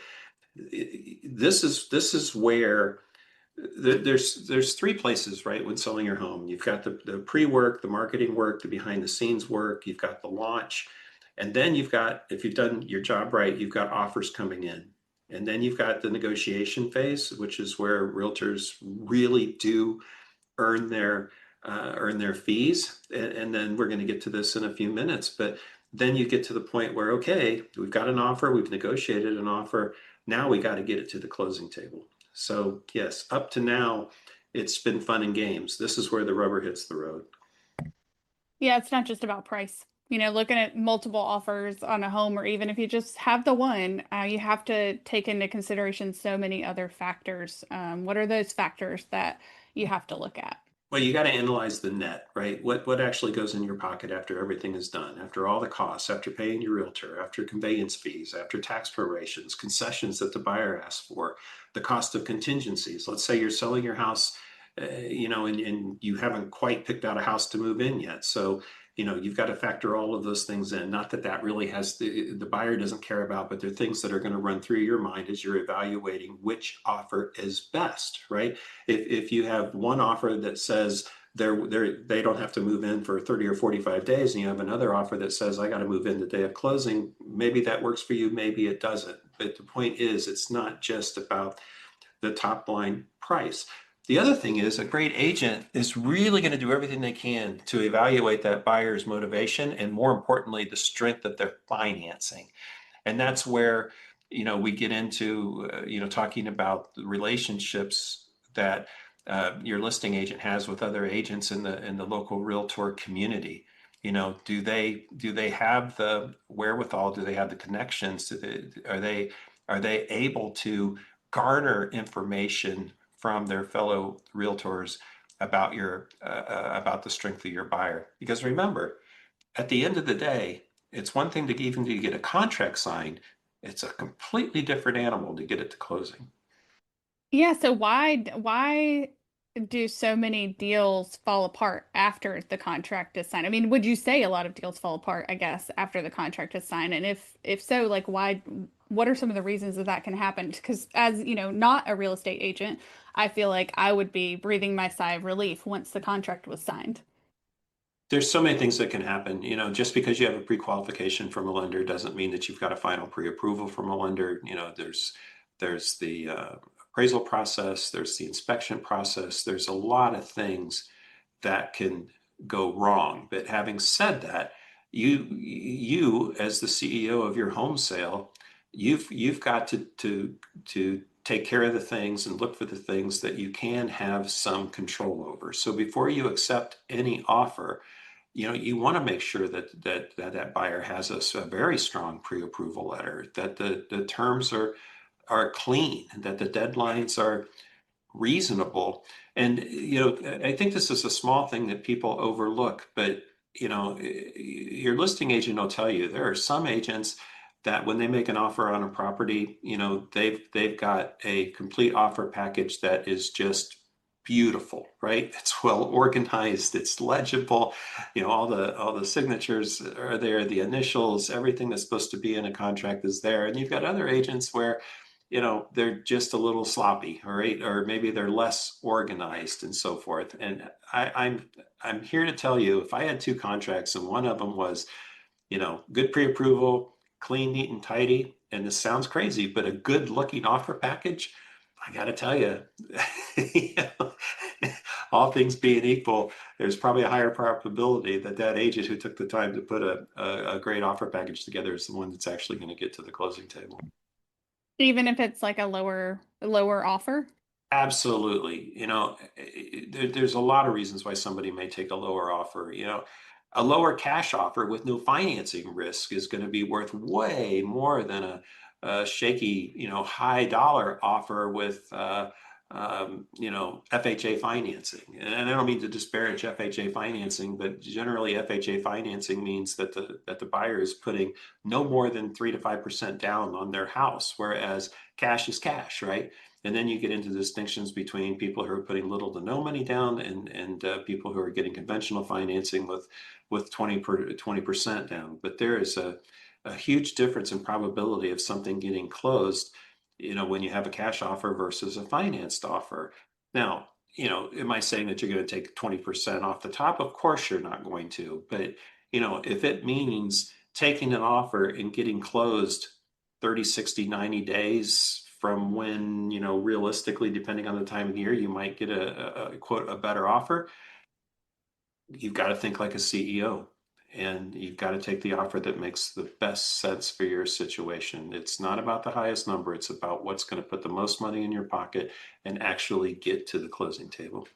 this is where there's three places, right, when selling your home. You've got the pre-work, the marketing work, the behind the scenes work, you've got the launch, and then you've got, if you've done your job right, you've got offers coming in. And then you've got the negotiation phase, which is where realtors really do earn their fees. And then we're going to get to this in a few minutes, but then you get to the point where, okay, we've got an offer, we've negotiated an offer, now we got to get it to the closing table. So yes, up to now, it's been fun and games. This is where the rubber hits the road. Yeah, it's not just about price. Looking at multiple offers on a home, or even if you just have the one, you have to take into consideration so many other factors. What are those factors that you have to look at? Well, you got to analyze the net, right? What actually goes in your pocket after everything is done, after all the costs, after paying your realtor, after conveyance fees, after tax prorations, concessions that the buyer asks for, the cost of contingencies. Let's say you're selling your house, and you haven't quite picked out a house to move in yet. So, you've got to factor all of those things in. Not that really has the buyer doesn't care about, but they're things that are going to run through your mind as you're evaluating which offer is best, right? If you have one offer that says they don't have to move in for 30 or 45 days, and you have another offer that says, I got to move in the day of closing. Maybe that works for you, maybe it doesn't. But the point is, it's not just about the top line price. The other thing is, a great agent is really going to do everything they can to evaluate that buyer's motivation, and more importantly, the strength of their financing. And that's where, we get into, talking about the relationships that your listing agent has with other agents in the local realtor community. Do they have the wherewithal? Do they have the connections? Are they able to garner information from their fellow realtors about about the strength of your buyer? Because remember, at the end of the day, it's one thing to even to get a contract signed. It's a completely different animal to get it to closing. Yeah, so why do so many deals fall apart after the contract is signed? I mean, would you say a lot of deals fall apart, I guess, after the contract is signed? And if so, like why, what are some of the reasons that that can happen? Because as, not a real estate agent, I feel like I would be breathing my sigh of relief once the contract was signed. There's so many things that can happen. Just because you have a pre-qualification from a lender doesn't mean that you've got a final pre-approval from a lender. There's the appraisal process, there's the inspection process. There's a lot of things that can go wrong. But having said that, you as the CEO of your home sale, you've got to take care of the things and look for the things that you can have some control over. So before you accept any offer, you want to make sure that buyer has a very strong pre-approval letter, that the terms are clean, that the deadlines are reasonable. And I think this is a small thing that people overlook, but your listing agent will tell you there are some agents that when they make an offer on a property, they've got a complete offer package that is just beautiful, right? It's well organized, it's legible, all the signatures are there, the initials, everything that's supposed to be in a contract is there. And you've got other agents where they're just a little sloppy, right? Or maybe they're less organized and so forth. And I'm here to tell you, if I had two contracts and one of them was, good pre-approval, clean, neat, and tidy, and this sounds crazy, but a good looking offer package, I got to tell you, all things being equal, there's probably a higher probability that agent who took the time to put a great offer package together is the one that's actually going to get to the closing table. Even if it's like a lower offer? Absolutely. There's a lot of reasons why somebody may take a lower offer. A lower cash offer with no financing risk is going to be worth way more than a shaky, high dollar offer with, FHA financing. And I don't mean to disparage FHA financing, but generally FHA financing means that the buyer is putting no more than 3 to 5% down on their house, whereas cash is cash, right? And then you get into distinctions between people who are putting little to no money down and people who are getting conventional financing with 20% down. But there is a huge difference in probability of something getting closed, when you have a cash offer versus a financed offer. Now, am I saying that you're going to take 20% off the top? Of course you're not going to. But, if it means taking an offer and getting closed 30, 60, 90 days from when, realistically, depending on the time of the year, you might get a quote, a better offer, you've got to think like a CEO. And you've got to take the offer that makes the best sense for your situation. It's not about the highest number. It's about what's going to put the most money in your pocket and actually get to the closing table.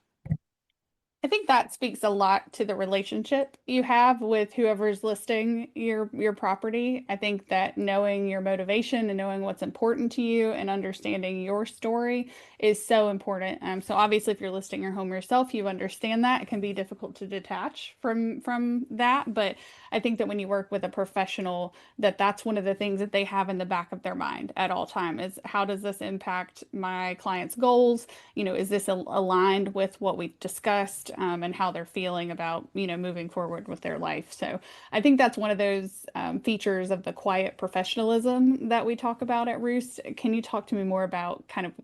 I think that speaks a lot to the relationship you have with whoever's listing your property. I think that knowing your motivation and knowing what's important to you and understanding your story is so important. So obviously, if you're listing your home yourself, you understand that it can be difficult to detach from that. But I think that when you work with a professional, that's one of the things that they have in the back of their mind at all time is how does this impact my client's goals? Is this aligned with what we discussed? And how they're feeling about, moving forward with their life. So I think that's one of those features of the quiet professionalism that we talk about at Roost. Can you talk to me more about kind of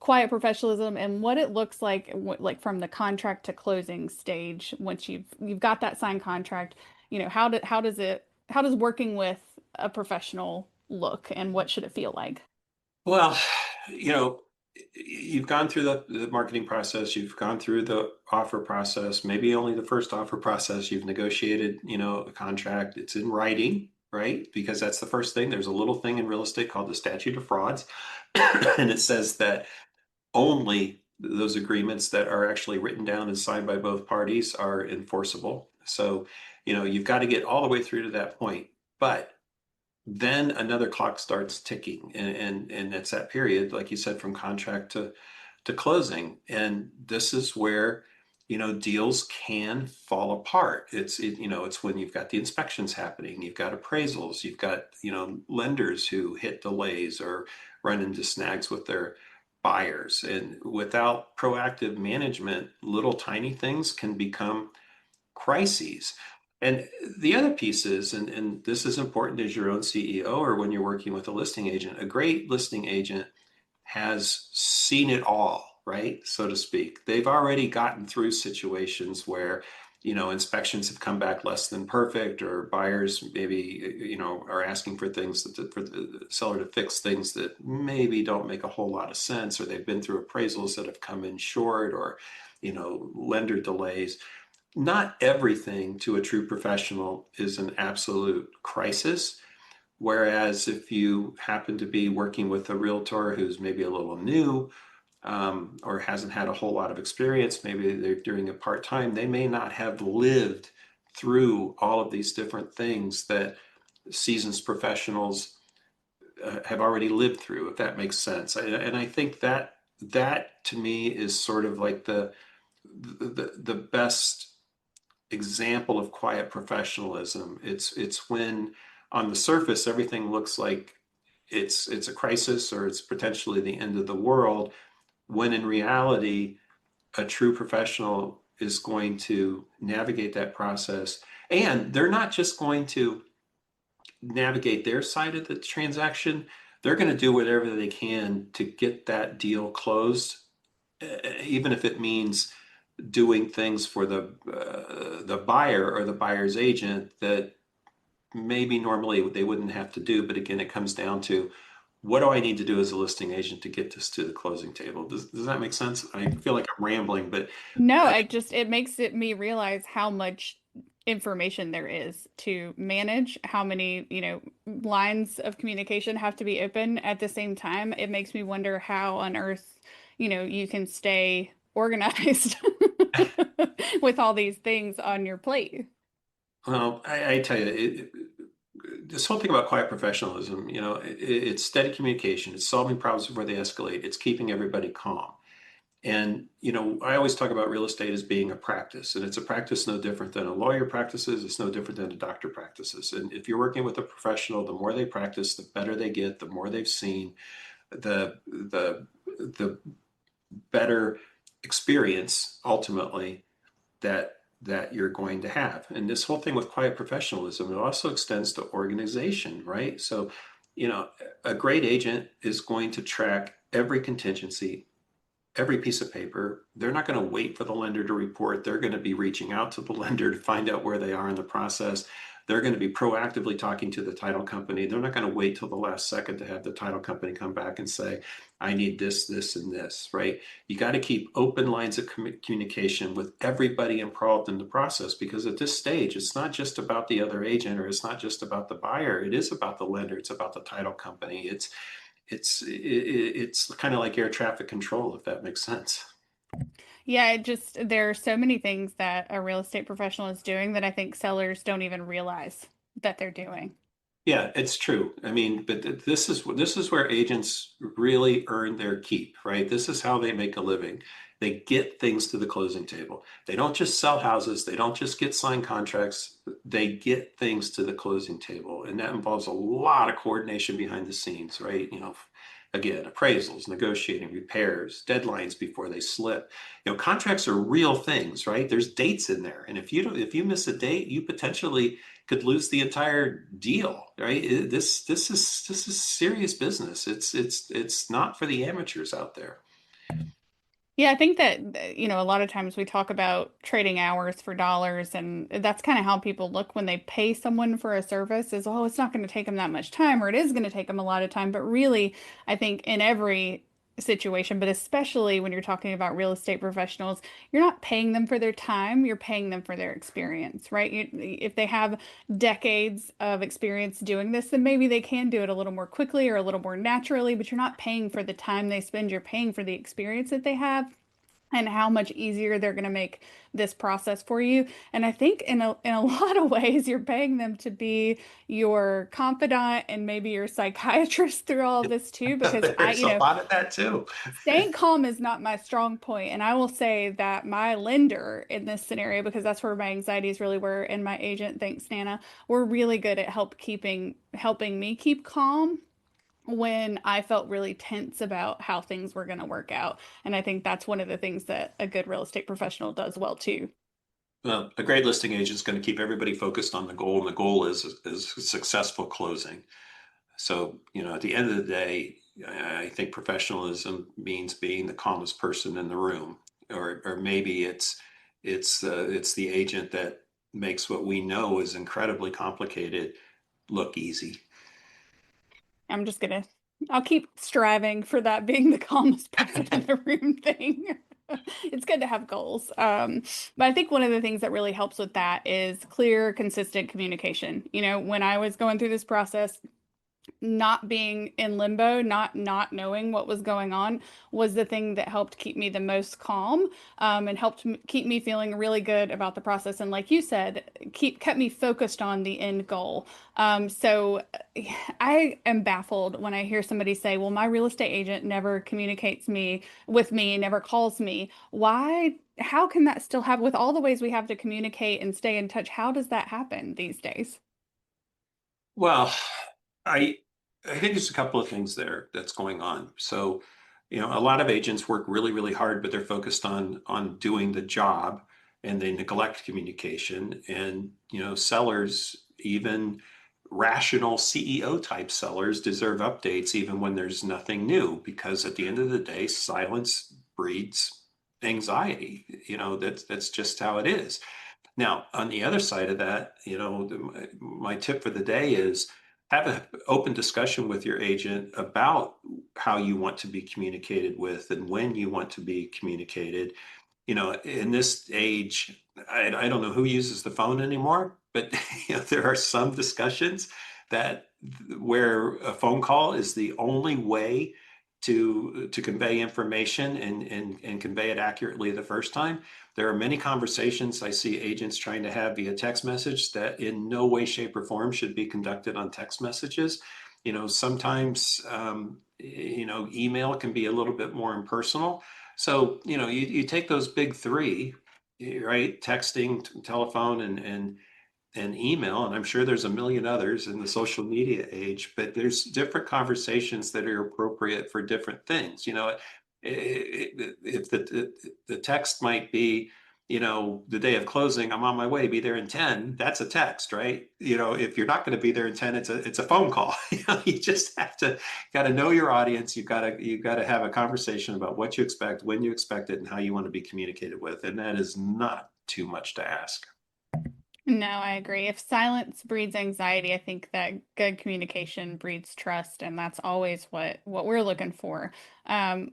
quiet professionalism and what it looks like from the contract to closing stage once you've got that signed contract. How does working with a professional look and what should it feel like? Well, you know, you've gone through the marketing process, you've gone through the offer process, maybe only the first offer process, you've negotiated, a contract, it's in writing, right? Because that's the first thing. There's a little thing in real estate called the statute of frauds. And it says that only those agreements that are actually written down and signed by both parties are enforceable. So, you've got to get all the way through to that point. But then another clock starts ticking, and it's that period, like you said, from contract to closing. And this is where deals can fall apart. It's when you've got the inspections happening, you've got appraisals, you've got lenders who hit delays or run into snags with their buyers, and without proactive management, little tiny things can become crises. And the other piece is, and this is important as your own CEO or when you're working with a listing agent, a great listing agent has seen it all, right? So to speak. They've already gotten through situations where, inspections have come back less than perfect, or buyers maybe, are asking for things for the seller to fix things that maybe don't make a whole lot of sense, or they've been through appraisals that have come in short, or, lender delays. Not everything to a true professional is an absolute crisis. Whereas if you happen to be working with a realtor who's maybe a little new, or hasn't had a whole lot of experience, maybe they're doing it part-time, they may not have lived through all of these different things that seasoned professionals have already lived through, if that makes sense. And I think that to me is sort of like the best example of quiet professionalism. It's when on the surface everything looks like it's a crisis or it's potentially the end of the world, when in reality a true professional is going to navigate that process. And they're not just going to navigate their side of the transaction, they're going to do whatever they can to get that deal closed, even if it means doing things for the buyer or the buyer's agent that maybe normally they wouldn't have to do. But again, it comes down to, what do I need to do as a listing agent to get this to the closing table? Does that make sense? I feel like I'm rambling, but No, it makes me realize how much information there is to manage, how many, lines of communication have to be open at the same time. It makes me wonder how on earth, you can stay organized with all these things on your plate. well, I tell you, this whole thing about quiet professionalism, it's steady communication, it's solving problems before they escalate, it's keeping everybody calm. And, I always talk about real estate as being a practice, and it's a practice no different than a lawyer practices. It's no different than a doctor practices. And if you're working with a professional, the more they practice, the better they get, the more they've seen, the better experience ultimately that you're going to have. And this whole thing with quiet professionalism, it also extends to organization, right? So, a great agent is going to track every contingency, every piece of paper. They're not going to wait for the lender to report. They're going to be reaching out to the lender to find out where they are in the process. They're going to be proactively talking to the title company. They're not going to wait till the last second to have the title company come back and say, I need this, this, and this, right? You got to keep open lines of communication with everybody involved in the process, because at this stage, it's not just about the other agent, or it's not just about the buyer. It is about the lender. It's about the title company. It's kind of like air traffic control, if that makes sense. Yeah, there are so many things that a real estate professional is doing that I think sellers don't even realize that they're doing. Yeah, it's true. I mean, but this is where agents really earn their keep, right? This is how they make a living. They get things to the closing table. They don't just sell houses. They don't just get signed contracts. They get things to the closing table, and that involves a lot of coordination behind the scenes, right? Again, appraisals, negotiating, repairs, deadlines before they slip. Contracts are real things, right? There's dates in there, and if you miss a date, you potentially could lose the entire deal, right? This is serious business. It's not for the amateurs out there. Yeah, I think that, a lot of times we talk about trading hours for dollars, and that's kind of how people look when they pay someone for a service is, oh, it's not going to take them that much time, or it is going to take them a lot of time. But really, I think in every situation, but especially when you're talking about real estate professionals, you're not paying them for their time, you're paying them for their experience, right? If they have decades of experience doing this, then maybe they can do it a little more quickly or a little more naturally, but you're not paying for the time they spend, you're paying for the experience that they have and how much easier they're going to make this process for you. And I think in a lot of ways, you're paying them to be your confidant and maybe your psychiatrist through all of this too, because There's a lot of that too. staying calm is not my strong point. And I will say that my lender in this scenario, because that's where my anxieties really were, and my agent, thanks, Nana, were really good at helping me keep calm when I felt really tense about how things were going to work out. And I think that's one of the things that a good real estate professional does well too. Well, a great listing agent is going to keep everybody focused on the goal, and the goal is successful closing. So, at the end of the day, I think professionalism means being the calmest person in the room, or maybe it's the agent that makes what we know is incredibly complicated look easy. I'm just gonna, I'll keep striving for that being the calmest person in the room thing. It's good to have goals. But I think one of the things that really helps with that is clear, consistent communication. When I was going through this process, not being in limbo, not knowing what was going on was the thing that helped keep me the most calm, and helped keep me feeling really good about the process. And like you said, kept me focused on the end goal. So I am baffled when I hear somebody say, "Well, my real estate agent never communicates with me, never calls me." Why? How can that still happen with all the ways we have to communicate and stay in touch? How does that happen these days? Well, I I think there's a couple of things there that's going on. So, a lot of agents work really, really hard, but they're focused on doing the job, and they neglect communication. And, sellers, even rational CEO type sellers, deserve updates even when there's nothing new, because at the end of the day, silence breeds anxiety. That's just how it is. Now, on the other side of that, my tip for the day is have an open discussion with your agent about how you want to be communicated with and when you want to be communicated. In this age, I don't know who uses the phone anymore, but there are some discussions that where a phone call is the only way to convey information and convey it accurately the first time. There are many conversations I see agents trying to have via text message that in no way, shape, or form should be conducted on text messages. Sometimes email can be a little bit more impersonal. So, you take those big three, right? Texting, telephone, and email, and I'm sure there's a million others in the social media age, but there's different conversations that are appropriate for different things. If the text might be, the day of closing, I'm on my way, be there in 10, that's a text, right? If you're not going to be there in 10, it's a phone call. You just got to know your audience. You got to have a conversation about what you expect, when you expect it, and how you want to be communicated with. And that is not too much to ask. No, I agree. If silence breeds anxiety, I think that good communication breeds trust, and that's always what we're looking for.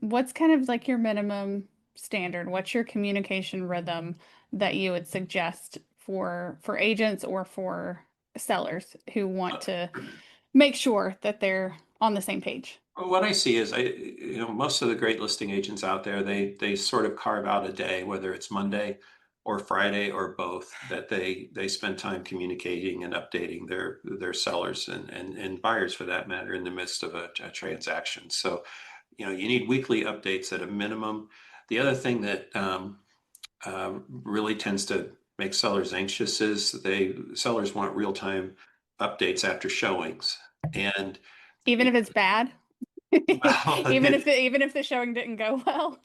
What's kind of like your minimum standard? What's your communication rhythm that you would suggest for agents or for sellers who want to make sure that they're on the same page? What I see is, most of the great listing agents out there, they sort of carve out a day, whether it's Monday or Friday or both, that they spend time communicating and updating their sellers and buyers for that matter in the midst of a transaction. So, you need weekly updates at a minimum. The other thing that really tends to make sellers anxious is sellers want real time updates after showings, and Even if it's bad? well, Even if the showing didn't go well?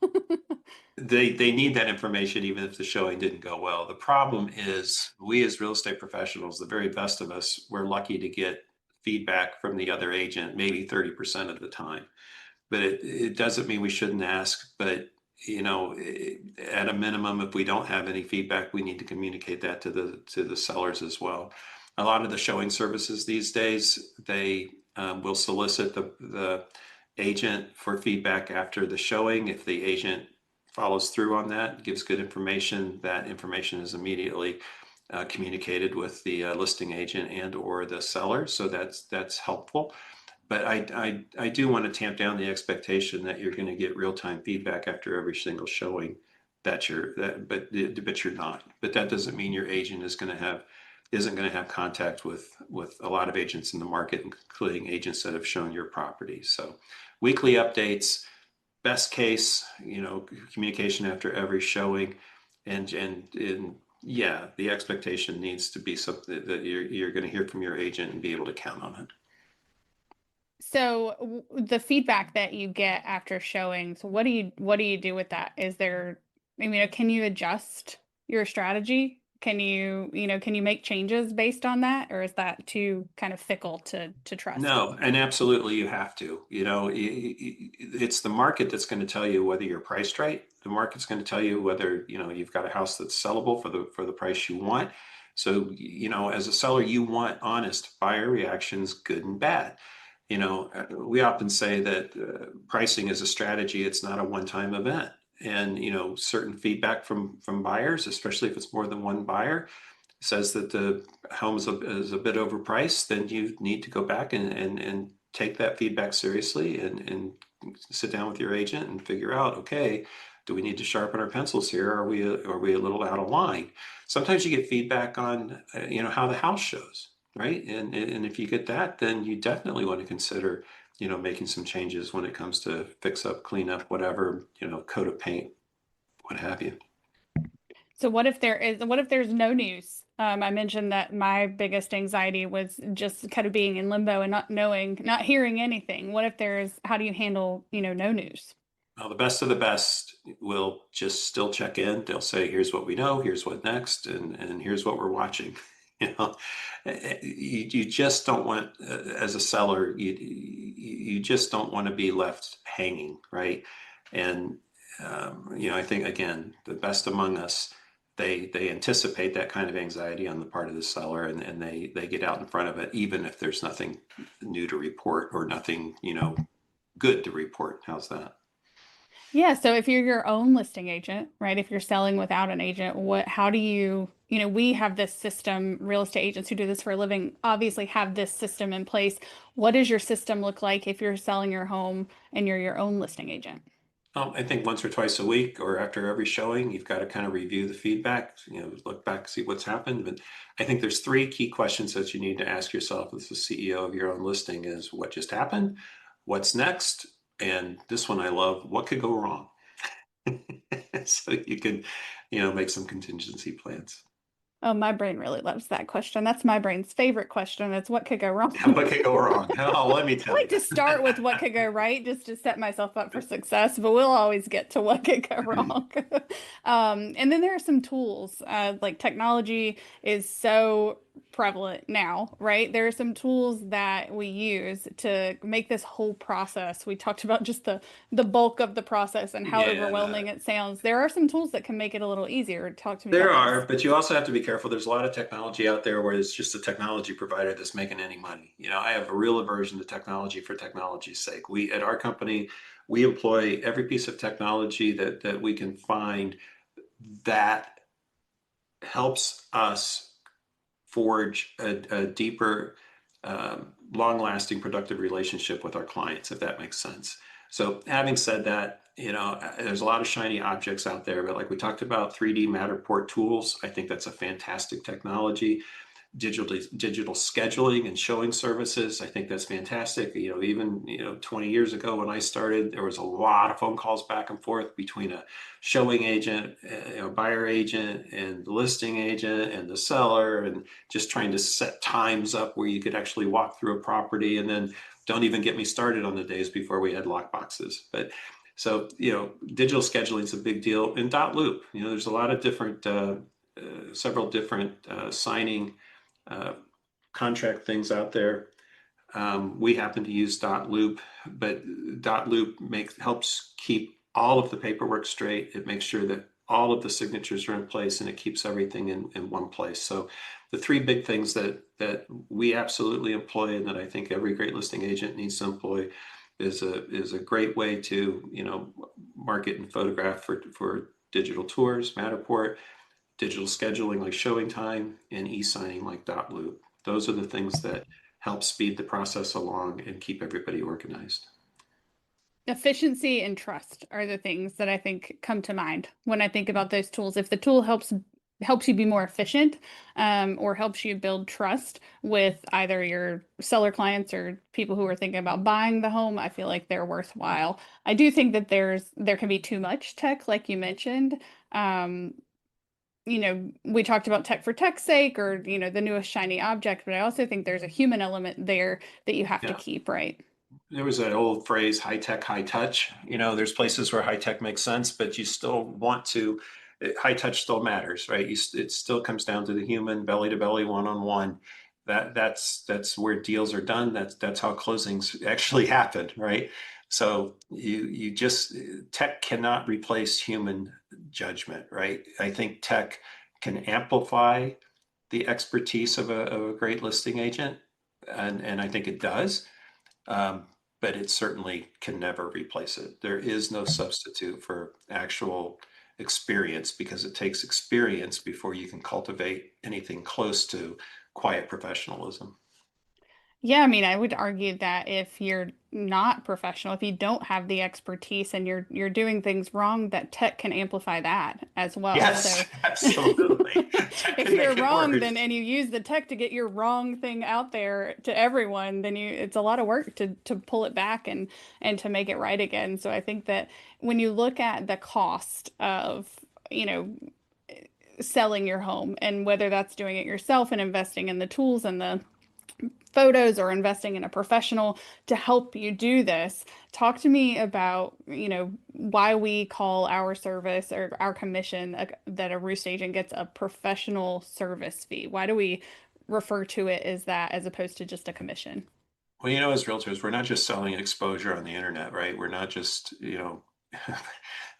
they need that information even if the showing didn't go well. The problem is we as real estate professionals, the very best of us, we're lucky to get feedback from the other agent maybe 30% of the time. but it doesn't mean we shouldn't ask. But at a minimum, if we don't have any feedback, we need to communicate that to the sellers as well. A lot of the showing services these days, they will solicit the agent for feedback after the showing. If the agent follows through on that, gives good information, that information is immediately communicated with the listing agent and or the seller. So that's helpful. But I do want to tamp down the expectation that you're going to get real-time feedback after every single showing. But you're not. But that doesn't mean your agent isn't going to have contact with a lot of agents in the market, including agents that have shown your property. So weekly updates, best case, communication after every showing, and yeah, the expectation needs to be something that you're going to hear from your agent and be able to count on it. So the feedback that you get after showings, what do you do with that? Can you adjust your strategy? Can you make changes based on that, or is that too kind of fickle to trust? No, and absolutely you have to. It's the market that's going to tell you whether you're priced right. The market's going to tell you whether you've got a house that's sellable for the price you want. So as a seller, you want honest buyer reactions, good and bad. We often say that pricing is a strategy. It's not a one-time event. And, certain feedback from buyers, especially if it's more than one buyer, says that the home is a bit overpriced, then you need to go back and take that feedback seriously and sit down with your agent and figure out, okay, do we need to sharpen our pencils here? Are we a little out of line? Sometimes you get feedback on, how the house shows. Right. And if you get that, then you definitely want to consider, making some changes when it comes to fix up, clean up, whatever, coat of paint, what have you. So what if there's no news? I mentioned that my biggest anxiety was just kind of being in limbo and not hearing anything. How do you handle, no news? Well, the best of the best will just still check in. They'll say, here's what we know, here's what next, and here's what we're watching. You just don't want, as a seller, you just don't want to be left hanging, right? And I think, again, the best among us, they anticipate that kind of anxiety on the part of the seller, and they get out in front of it, even if there's nothing new to report or nothing good to report. How's that? Yeah, so if you're your own listing agent, right? If you're selling without an agent, how do we have this system, real estate agents who do this for a living, obviously have this system in place. What does your system look like if you're selling your home and you're your own listing agent? I think once or twice a week or after every showing, you've got to kind of review the feedback, look back, see what's happened. But I think there's 3 key questions that you need to ask yourself as the CEO of your own listing is what just happened, what's next, and this one I love, what could go wrong? So you can, make some contingency plans. Oh, my brain really loves that question. That's my brain's favorite question. It's what could go wrong? What could go wrong? Oh, let me tell I you. like to start with what could go right just to set myself up for success, but we'll always get to what could go wrong. And then there are some tools, like technology is so prevalent now, right? There are some tools that we use to make this whole process. We talked about just the bulk of the process and how overwhelming it sounds. There are some tools that can make it a little easier. Talk to me There about are, this. but you also have to be careful. There's a lot of technology out there where it's just a technology provider that's making any money. I have a real aversion to technology for technology's sake. At our company, we employ every piece of technology that we can find that helps us forge a deeper, long-lasting, productive relationship with our clients, if that makes sense. So having said that, there's a lot of shiny objects out there, but like we talked about 3D Matterport tools, I think that's a fantastic technology. Digital scheduling and showing services, I think that's fantastic. Even 20 years ago when I started, there was a lot of phone calls back and forth between a showing agent, buyer agent, and the listing agent and the seller, and just trying to set times up where you could actually walk through a property. And then don't even get me started on the days before we had lock boxes. But so digital scheduling is a big deal. And dot loop, there's a lot of different, several different signing contract things out there. We happen to use .loop, but .loop helps keep all of the paperwork straight. It makes sure that all of the signatures are in place, and it keeps everything in one place. So the three big things that we absolutely employ, and that I think every great listing agent needs to employ, is a great way to, market and photograph for digital tours, Matterport, digital scheduling like Showing Time, and e-signing like .loop. Those are the things that help speed the process along and keep everybody organized. Efficiency and trust are the things that I think come to mind when I think about those tools. If the tool helps you be more efficient, or helps you build trust with either your seller clients or people who are thinking about buying the home, I feel like they're worthwhile. I do think that there can be too much tech, like you mentioned. Um, we talked about tech for tech's sake, or the newest shiny object, but I also think there's a human element there that you have to Yeah. keep, right? There was that old phrase, high tech, high touch. There's places where high tech makes sense, but you still want to, high touch still matters, right? It still comes down to the human, belly to belly, one on one. That's where deals are done. That's how closings actually happen, right? So you just, tech cannot replace human judgment, right? I think tech can amplify the expertise of a great listing agent, and I think it does. Um, but it certainly can never replace it. There is no substitute for actual experience, because it takes experience before you can cultivate anything close to quiet professionalism. Yeah, I mean, I would argue that if you're not professional, if you don't have the expertise and you're doing things wrong, that tech can amplify that as well. Yes, So absolutely. Tech if can you're make it wrong, worse. then and you use the tech to get your wrong thing out there to everyone, then it's a lot of work to pull it back and to make it right again. So I think that when you look at the cost of, you know, selling your home, and whether that's doing it yourself and investing in the tools and the photos, or investing in a professional to help you do this. Talk to me about, why we call our service or our commission, that a roost agent gets a professional service fee. Why do we refer to it as that as opposed to just a commission? Well, as realtors, we're not just selling exposure on the internet, right? We're not just,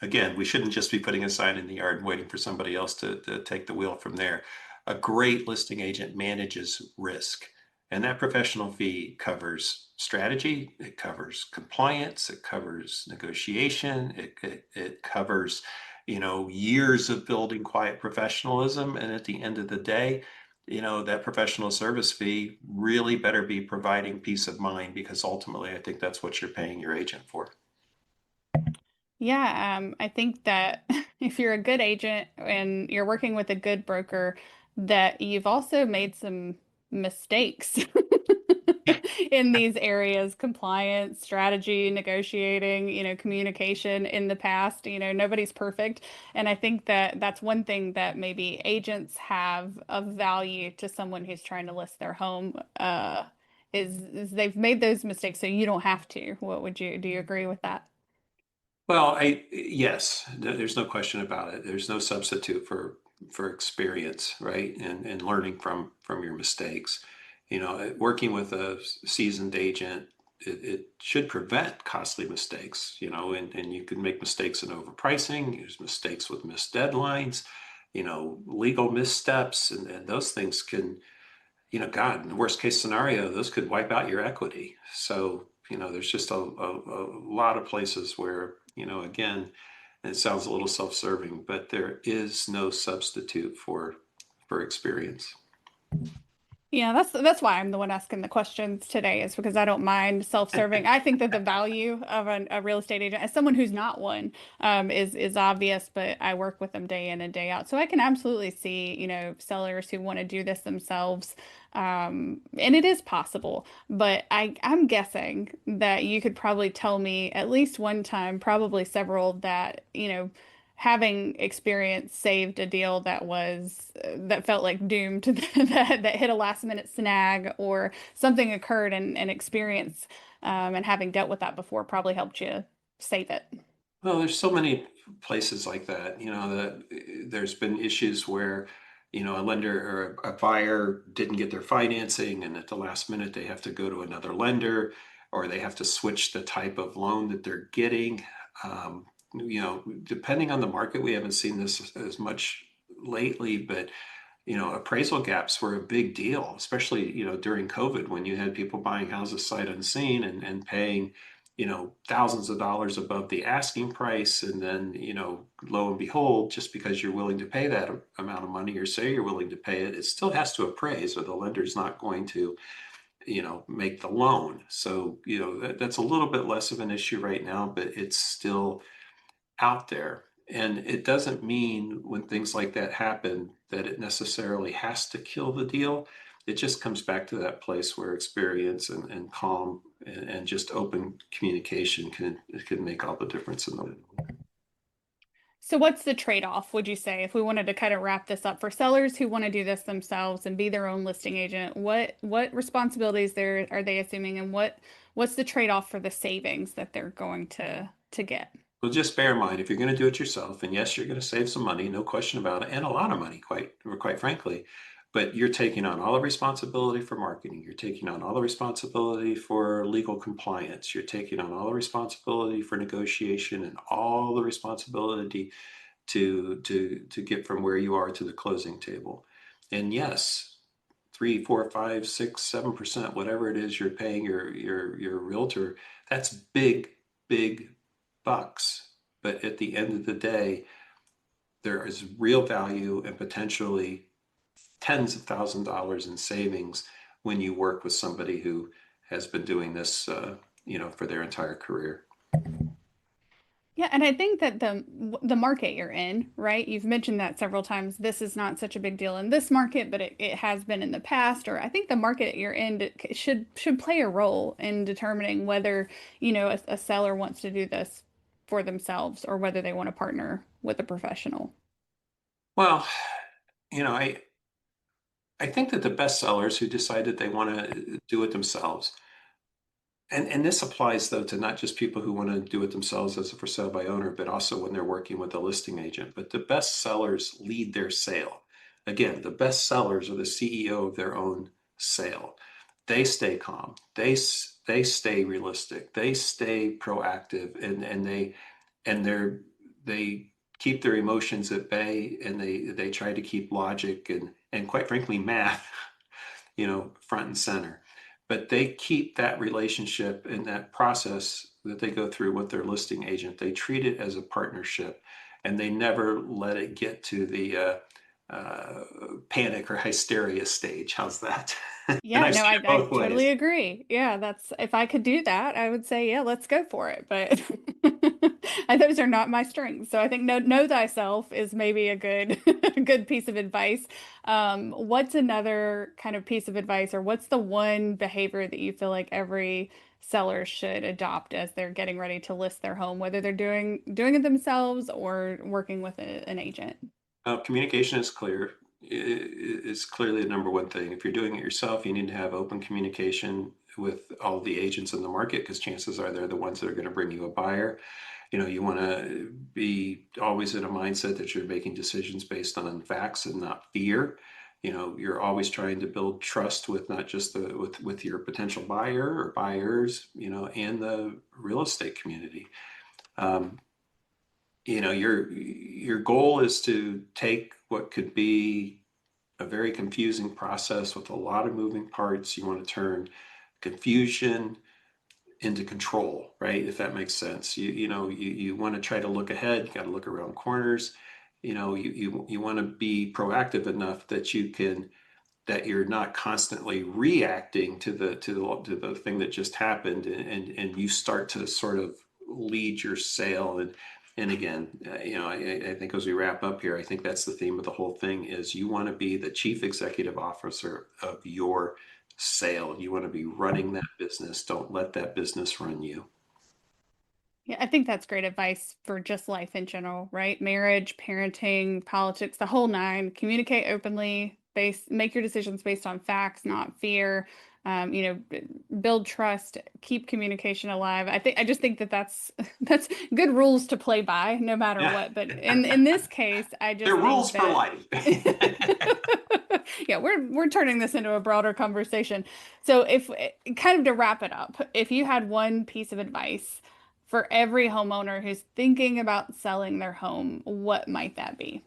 again, we shouldn't just be putting a sign in the yard and waiting for somebody else to take the wheel from there. A great listing agent manages risk, and that professional fee covers strategy, it covers compliance, it covers negotiation, it covers, years of building quiet professionalism. And at the end of the day, that professional service fee really better be providing peace of mind, because ultimately I think that's what you're paying your agent for. Yeah, I think that if you're a good agent and you're working with a good broker, that you've also made some mistakes in these areas, compliance, strategy, negotiating, communication in the past. Nobody's perfect. And I think that that's one thing that maybe agents have of value to someone who's trying to list their home, is they've made those mistakes so you don't have to. Do you agree with that? Well, yes, there's no question about it. There's no substitute for experience, right? And learning from your mistakes. Working with a seasoned agent, it should prevent costly mistakes, and you can make mistakes in overpricing, there's mistakes with missed deadlines, legal missteps, and those things can, God, in the worst case scenario, those could wipe out your equity. So, there's just a lot of places where, again, it sounds a little self-serving, but there is no substitute for experience. Yeah, that's why I'm the one asking the questions today, is because I don't mind self-serving. I think that the value of a real estate agent, as someone who's not one, is obvious, but I work with them day in and day out. So I can absolutely see, sellers who want to do this themselves. And it is possible, but I'm guessing that you could probably tell me at least one time, probably several, that, having experience saved a deal that felt like doomed, that hit a last minute snag, or something occurred, and experience, and having dealt with that before probably helped you save it. Well, there's so many places like that, that there's been issues where, a lender or a buyer didn't get their financing, and at the last minute they have to go to another lender, or they have to switch the type of loan that they're getting. Depending on the market, we haven't seen this as much lately, but appraisal gaps were a big deal, especially, during COVID, when you had people buying houses sight unseen and paying, thousands of dollars above the asking price. And then, lo and behold, just because you're willing to pay that amount of money, or say you're willing to pay it, it still has to appraise, or the lender's not going to, make the loan. So, that's a little bit less of an issue right now, but it's still out there. And it doesn't mean when things like that happen that it necessarily has to kill the deal. It just comes back to that place where experience and calm and just open communication can make all the difference in the world. So what's the trade-off, would you say, if we wanted to kind of wrap this up for sellers who want to do this themselves and be their own listing agent? What responsibilities there are they assuming, and what's the trade-off for the savings that they're going to get? Well, just bear in mind, if you're going to do it yourself, and yes, you're going to save some money, no question about it, and a lot of money, quite frankly, but you're taking on all the responsibility for marketing. You're taking on all the responsibility for legal compliance. You're taking on all the responsibility for negotiation, and all the responsibility to get from where you are to the closing table. And yes, 3, 4, 5, 6, 7%, whatever it is you're paying your realtor, that's big bucks. But at the end of the day, there is real value and potentially tens of thousands of dollars in savings when you work with somebody who has been doing this, for their entire career. Yeah, and I think that the market you're in, right? You've mentioned that several times. This is not such a big deal in this market, but it has been in the past. Or I think the market you're in should play a role in determining whether, a seller wants to do this for themselves or whether they want to partner with a professional. Well, you know, I think that the best sellers who decide that they want to do it themselves, and this applies though to not just people who want to do it themselves as a for sale by owner, but also when they're working with a listing agent. But the best sellers lead their sale. Again, the best sellers are the CEO of their own sale. They stay calm. They stay realistic. They stay proactive, and they keep their emotions at bay, and they try to keep logic and quite frankly math, front and center. But they keep that relationship and that process that they go through with their listing agent. They treat it as a partnership, and they never let it get to the panic or hysteria stage. How's that? And Yeah, I've no, seen I, it I both totally ways. agree. Yeah, that's if I could do that, I would say, yeah, let's go for it. But and those are not my strengths. So I think know thyself is maybe a good a good piece of advice. What's another kind of piece of advice, or what's the one behavior that you feel like every seller should adopt as they're getting ready to list their home, whether they're doing it themselves or working with an agent? Communication is clear. It's clearly the number one thing. If you're doing it yourself, you need to have open communication with all the agents in the market, because chances are they're the ones that are going to bring you a buyer. You want to be always in a mindset that you're making decisions based on facts and not fear. You're always trying to build trust with not just with your potential buyer or buyers, and the real estate community. Um, your goal is to take what could be a very confusing process with a lot of moving parts. You want to turn confusion into control, right? If that makes sense. You want to try to look ahead. You got to look around corners. You want to be proactive enough that you're not constantly reacting to the thing that just happened, and you start to sort of lead your sale. And again, I think as we wrap up here, I think that's the theme of the whole thing: is you want to be the chief executive officer of your sale. You want to be running that business. Don't let that business run you. Yeah, I think that's great advice for just life in general, right? Marriage, parenting, politics, the whole nine. Communicate openly, make your decisions based on facts, not fear. Build trust, keep communication alive. I just think that that's good rules to play by no matter Yeah. what. But in this case, I They're just rules think for that life. yeah, we're turning this into a broader conversation. So if kind of to wrap it up, if you had one piece of advice for every homeowner who's thinking about selling their home, what might that be?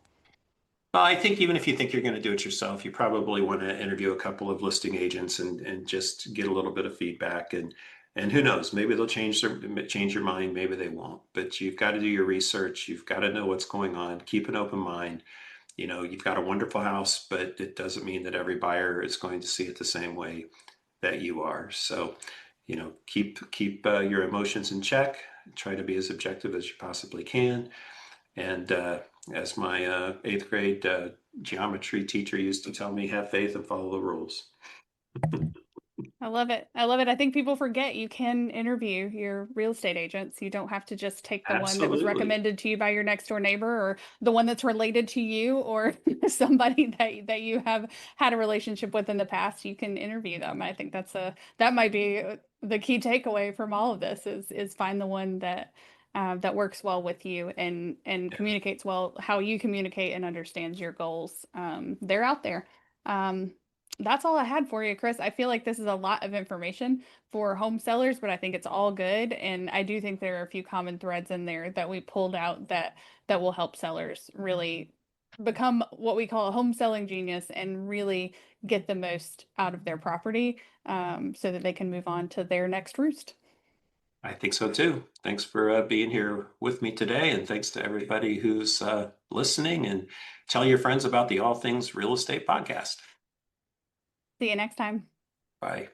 Well, I think even if you think you're going to do it yourself, you probably want to interview a couple of listing agents and just get a little bit of feedback. And who knows, maybe they'll change your mind, maybe they won't. But you've got to do your research. You've got to know what's going on. Keep an open mind. You've got a wonderful house, but it doesn't mean that every buyer is going to see it the same way that you are. So, keep your emotions in check. Try to be as objective as you possibly can. And as my eighth grade geometry teacher used to tell me, have faith and follow the rules. I love it. I love it. I think people forget you can interview your real estate agents. You don't have to just take the one that was Absolutely. recommended to you by your next door neighbor or the one that's related to you or somebody that you have had a relationship with in the past. You can interview them. I think that might be the key takeaway from all of this is find the one that works well with you and Yeah. communicates well how you communicate and understands your goals. They're out there. Um, that's all I had for you, Chris. I feel like this is a lot of information for home sellers, but I think it's all good. And I do think there are a few common threads in there that we pulled out that will help sellers really become what we call a home selling genius and really get the most out of their property, so that they can move on to their next roost. I think so too. Thanks for being here with me today. And thanks to everybody who's listening, and tell your friends about the All Things Real Estate podcast. See you next time. Bye.